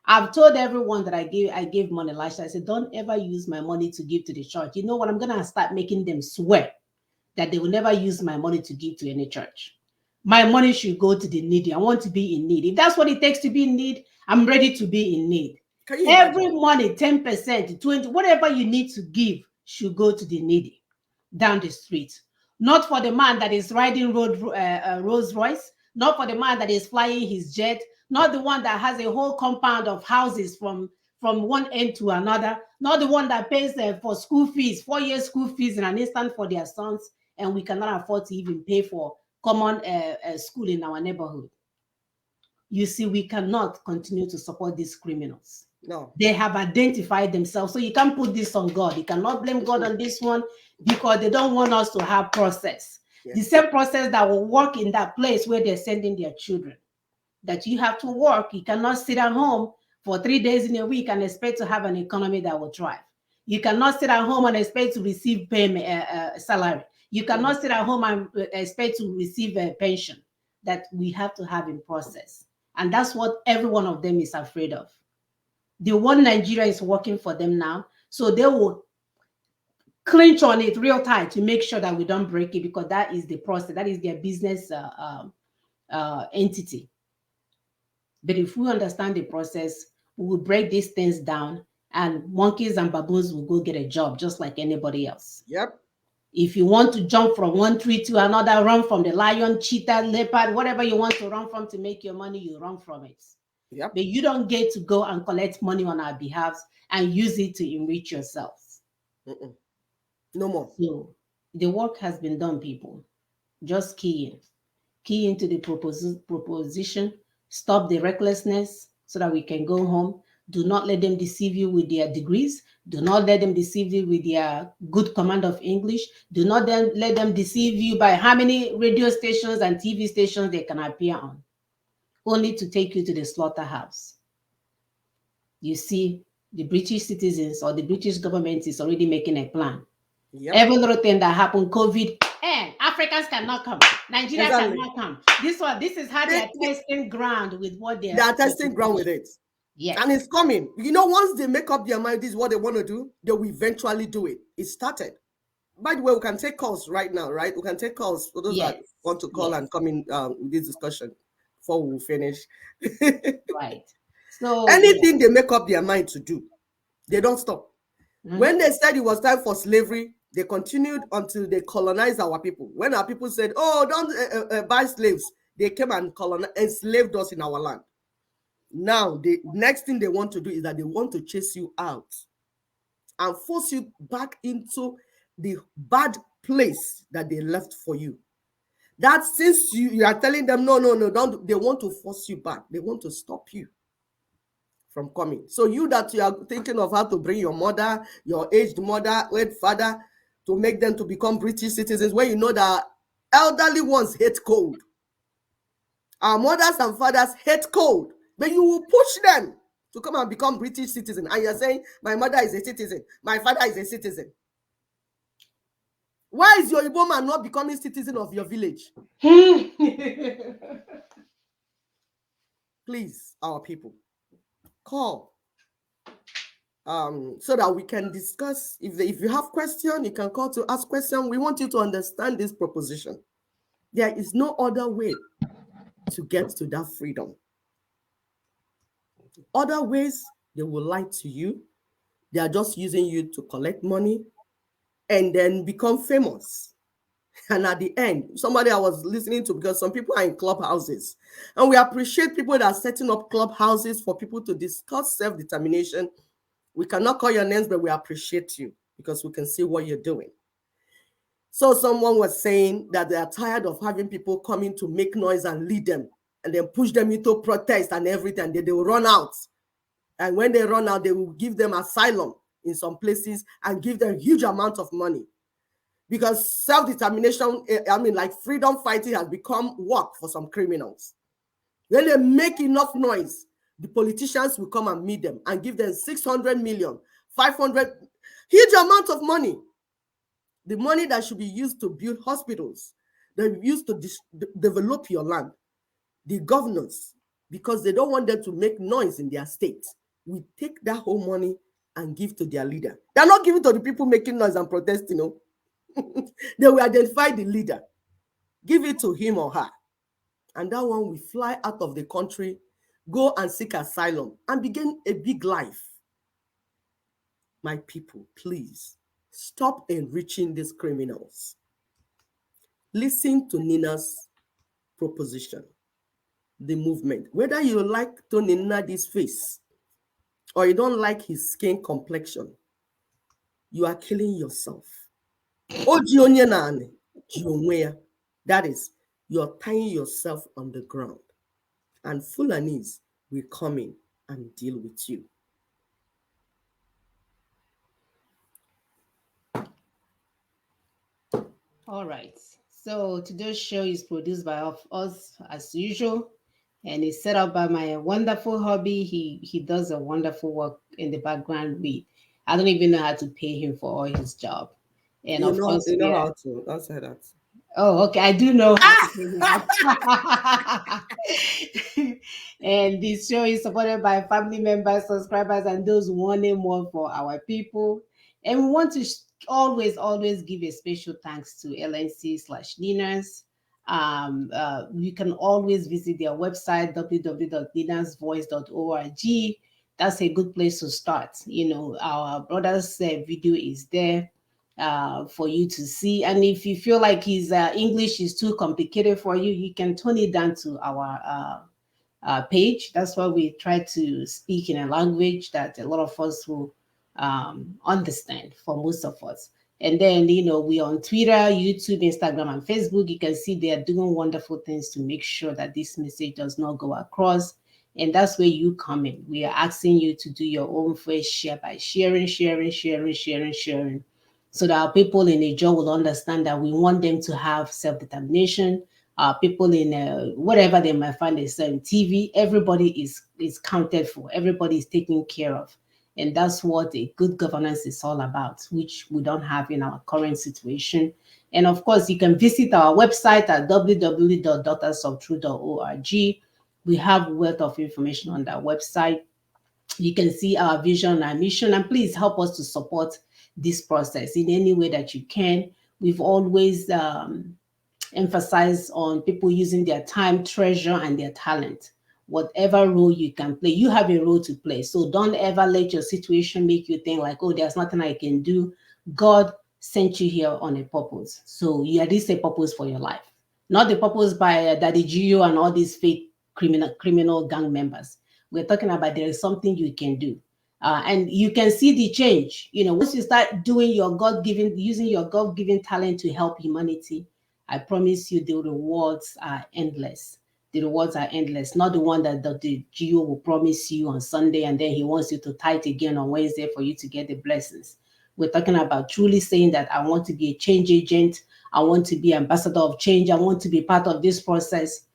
I've told everyone that I gave money last year. I said, don't ever use my money to give to the church. You know what? I'm going to start making them swear that they will never use my money to give to any church. My money should go to the needy. I want to be in need. If that's what it takes to be in need, I'm ready to be in need. Every money, 10%, 20%, whatever you need to give should go to the needy down the street. Not for the man that is riding Rolls Royce, not for the man that is flying his jet, not the one that has a whole compound of houses from one end to another, not the one that pays for school fees, 4 years school fees in an instant for their sons, and we cannot afford to even pay for common school in our neighborhood. You see, we cannot continue to support these criminals. No. They have identified themselves. So you can't put this on God. You cannot blame God on this one because they don't want us to have process. Yes. The same process that will work in that place where they're sending their children. That you have to work. You cannot sit at home for 3 days in a week and expect to have an economy that will thrive. You cannot sit at home and expect to receive payment, salary. You cannot sit at home and expect to receive a pension. That we have to have in process. And that's what every one of them is afraid of. The one Nigeria is working for them now. So they will clinch on it real tight to make sure that we don't break it, because that is the process. That is their business entity. But if we understand the process, we will break these things down, and monkeys and baboons will go get a job just like anybody else. Yep. If you want to jump from one tree to another, run from the lion, cheetah, leopard, whatever you want to run from to make your money, you run from it. Yep. But you don't get to go and collect money on our behalf and use it to enrich yourselves. No more. So the work has been done, people. Just key into the proposition, stop the recklessness so that we can go home. Do not let them deceive you with their degrees. Do not let them deceive you with their good command of English. Do not let them deceive you by how many radio stations and TV stations they can appear on, only to take you to the slaughterhouse. You see, the British citizens or the British government is already making a plan. Yep. Every little thing that happened, COVID, Africans cannot come. Nigerians cannot come. This is how they are testing ground with what they are testing ground with it. Yes. And it's coming. You know, once they make up their mind, this is what they want to do, they will eventually do it. It started. By the way, we can take calls right now, right? We can take calls for those that want to call and come in with this discussion before we finish. Right. So anything they make up their mind to do, they don't stop. When they said it was time for slavery, they continued until they colonized our people. When our people said, "Oh, don't buy slaves," they came and enslaved us in our land. Now, the next thing they want to do is that they want to chase you out and force you back into the bad place that they left for you. That since you are telling them, no, don't, they want to force you back. They want to stop you from coming. So you that you are thinking of how to bring your mother, your aged mother, late father, to make them to become British citizens, when you know that elderly ones hate cold. Our mothers and fathers hate cold, but you will push them to come and become British citizens. And you're saying, my mother is a citizen, my father is a citizen. Why is your Igbo man not becoming citizen of your village? Please, our people, call so that we can discuss. If you have question, you can call to ask question. We want you to understand this proposition. There is no other way to get to that freedom. Other ways, they will lie to you. They are just using you to collect money and then become famous. And at the end, somebody I was listening to, because some people are in clubhouses, and we appreciate people that are setting up clubhouses for people to discuss self-determination. We cannot call your names, but we appreciate you because we can see what you're doing. So someone was saying that they are tired of having people coming to make noise and lead them and then push them into protest and everything. They will run out. And when they run out, they will give them asylum in some places and give them huge amount of money. Because self-determination, like freedom fighting has become work for some criminals. When they make enough noise, the politicians will come and meet them and give them 600 million, 500, huge amount of money. The money that should be used to build hospitals, that used to develop your land. The governors, because they don't want them to make noise in their state, we take that whole money and give to their leader. They're not giving to the people making noise and protesting, no. They will identify the leader, give it to him or her, and that one will fly out of the country, go and seek asylum, and begin a big life. My people, please stop enriching these criminals. Listen to NINA's proposition, the movement. Whether you like Tony Nnadi's face or you don't like his skin complexion, you are killing yourself. That is, you're tying yourself on the ground, and Fulanis will come in and deal with you. All right. So today's show is produced by us as usual, and it's set up by my wonderful hubby. He does a wonderful work in the background. I don't even know how to pay him for all his job. And you know how to. I'll say that. Oh, okay. I do know how to. And this show is supported by family members, subscribers, and those wanting more for our people. And we want to always give a special thanks to LNC/NINAS, You can always visit their website, www.ninasvoice.org. That's a good place to start. You know, our brother's video is there for you to see. And if you feel like his English is too complicated for you, you can tone it down to our page. That's why we try to speak in a language that a lot of us will understand, for most of us. And then, you know, we're on Twitter, YouTube, Instagram, and Facebook. You can see they are doing wonderful things to make sure that this message does not go across. And that's where you come in. We are asking you to do your own first share by sharing, so that our people in Niger will understand that we want them to have self-determination. People in whatever they might find themselves in TV, everybody is counted for. Everybody is taken care of. And that's what a good governance is all about, which we don't have in our current situation. And of course, you can visit our website at www.daughtersoftrue.org. We have a wealth of information on that website. You can see our vision and our mission, and please help us to support this process in any way that you can. We've always emphasized on people using their time, treasure, and their talent. Whatever role you can play, you have a role to play. So don't ever let your situation make you think like, oh, there's nothing I can do. God sent you here on a purpose. So you at least a purpose for your life, not the purpose by Daddy Gio and all these fake criminal gang members. We're talking about there is something you can do. And you can see the change. You know, once you start doing your using your God-given talent to help humanity, I promise you the rewards are endless. The rewards are endless, not the one that the GO will promise you on Sunday and then he wants you to tithe again on Wednesday for you to get the blessings. We're talking about truly saying that I want to be a change agent. I want to be ambassador of change. I want to be part of this process.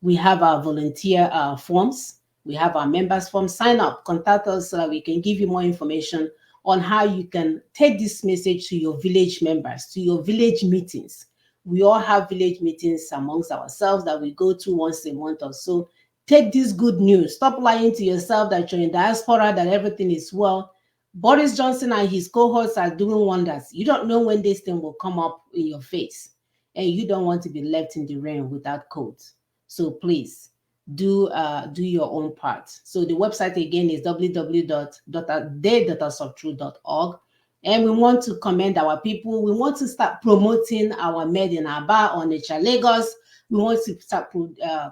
We have our volunteer forms. We have our members form. Sign up, contact us so that we can give you more information on how you can take this message to your village members, to your village meetings. We all have village meetings amongst ourselves that we go to once a month or so. Take this good news. Stop lying to yourself that you're in diaspora, that everything is well. Boris Johnson and his cohorts are doing wonders. You don't know when this thing will come up in your face, and you don't want to be left in the rain without coats. So please do your own part. So the website again is www.daughtersoftrue.org. And we want to commend our people. We want to start promoting our Made in Aba, Onitsha, Lagos. We want to start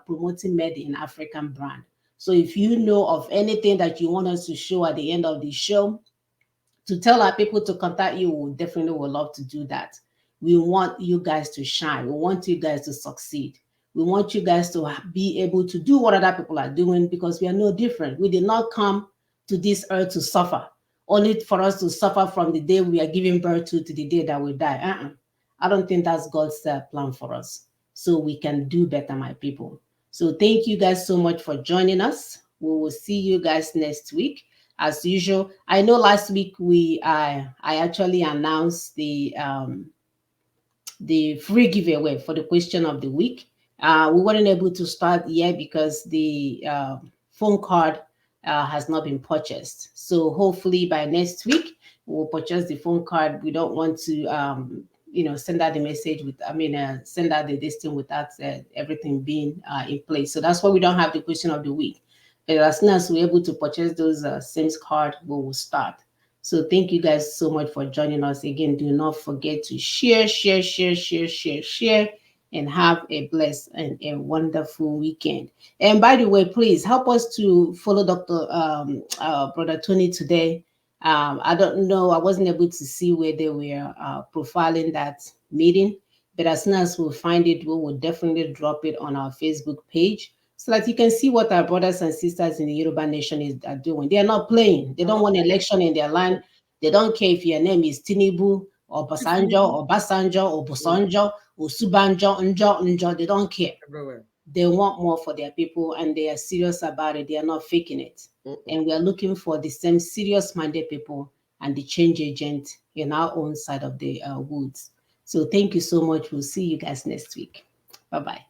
promoting Made in African brand. So if you know of anything that you want us to show at the end of the show, to tell our people to contact you, we definitely would love to do that. We want you guys to shine. We want you guys to succeed. We want you guys to be able to do what other people are doing, because we are no different. We did not come to this earth to suffer, only for us to suffer from the day we are giving birth to the day that we die. I don't think that's God's plan for us. So we can do better, my people. So thank you guys so much for joining us. We will see you guys next week. As usual, I know last week I actually announced the free giveaway for the question of the week. We weren't able to start yet because the phone card has not been purchased. So hopefully by next week, we'll purchase the phone card. We don't want to, send out the message send out the listing without everything being in place. So that's why we don't have the question of the week. But as soon as we're able to purchase those SIMs card, we will start. So thank you guys so much for joining us. Again, do not forget to share, and have a blessed and a wonderful weekend. And by the way, please help us to follow Brother Tony today. I don't know, I wasn't able to see where they were profiling that meeting, but as soon as we find it, we will definitely drop it on our Facebook page, so that you can see what our brothers and sisters in the Yoruba nation are doing. They are not playing. They don't want election in their land. They don't care if your name is Tinubu or Basanjo or Basanjo or Bosanjo or Subanjo, Njo. They don't care. Everywhere. They want more for their people, and they are serious about it. They are not faking it. And we are looking for the same serious-minded people and the change agent in our own side of the woods. So thank you so much. We'll see you guys next week. Bye-bye.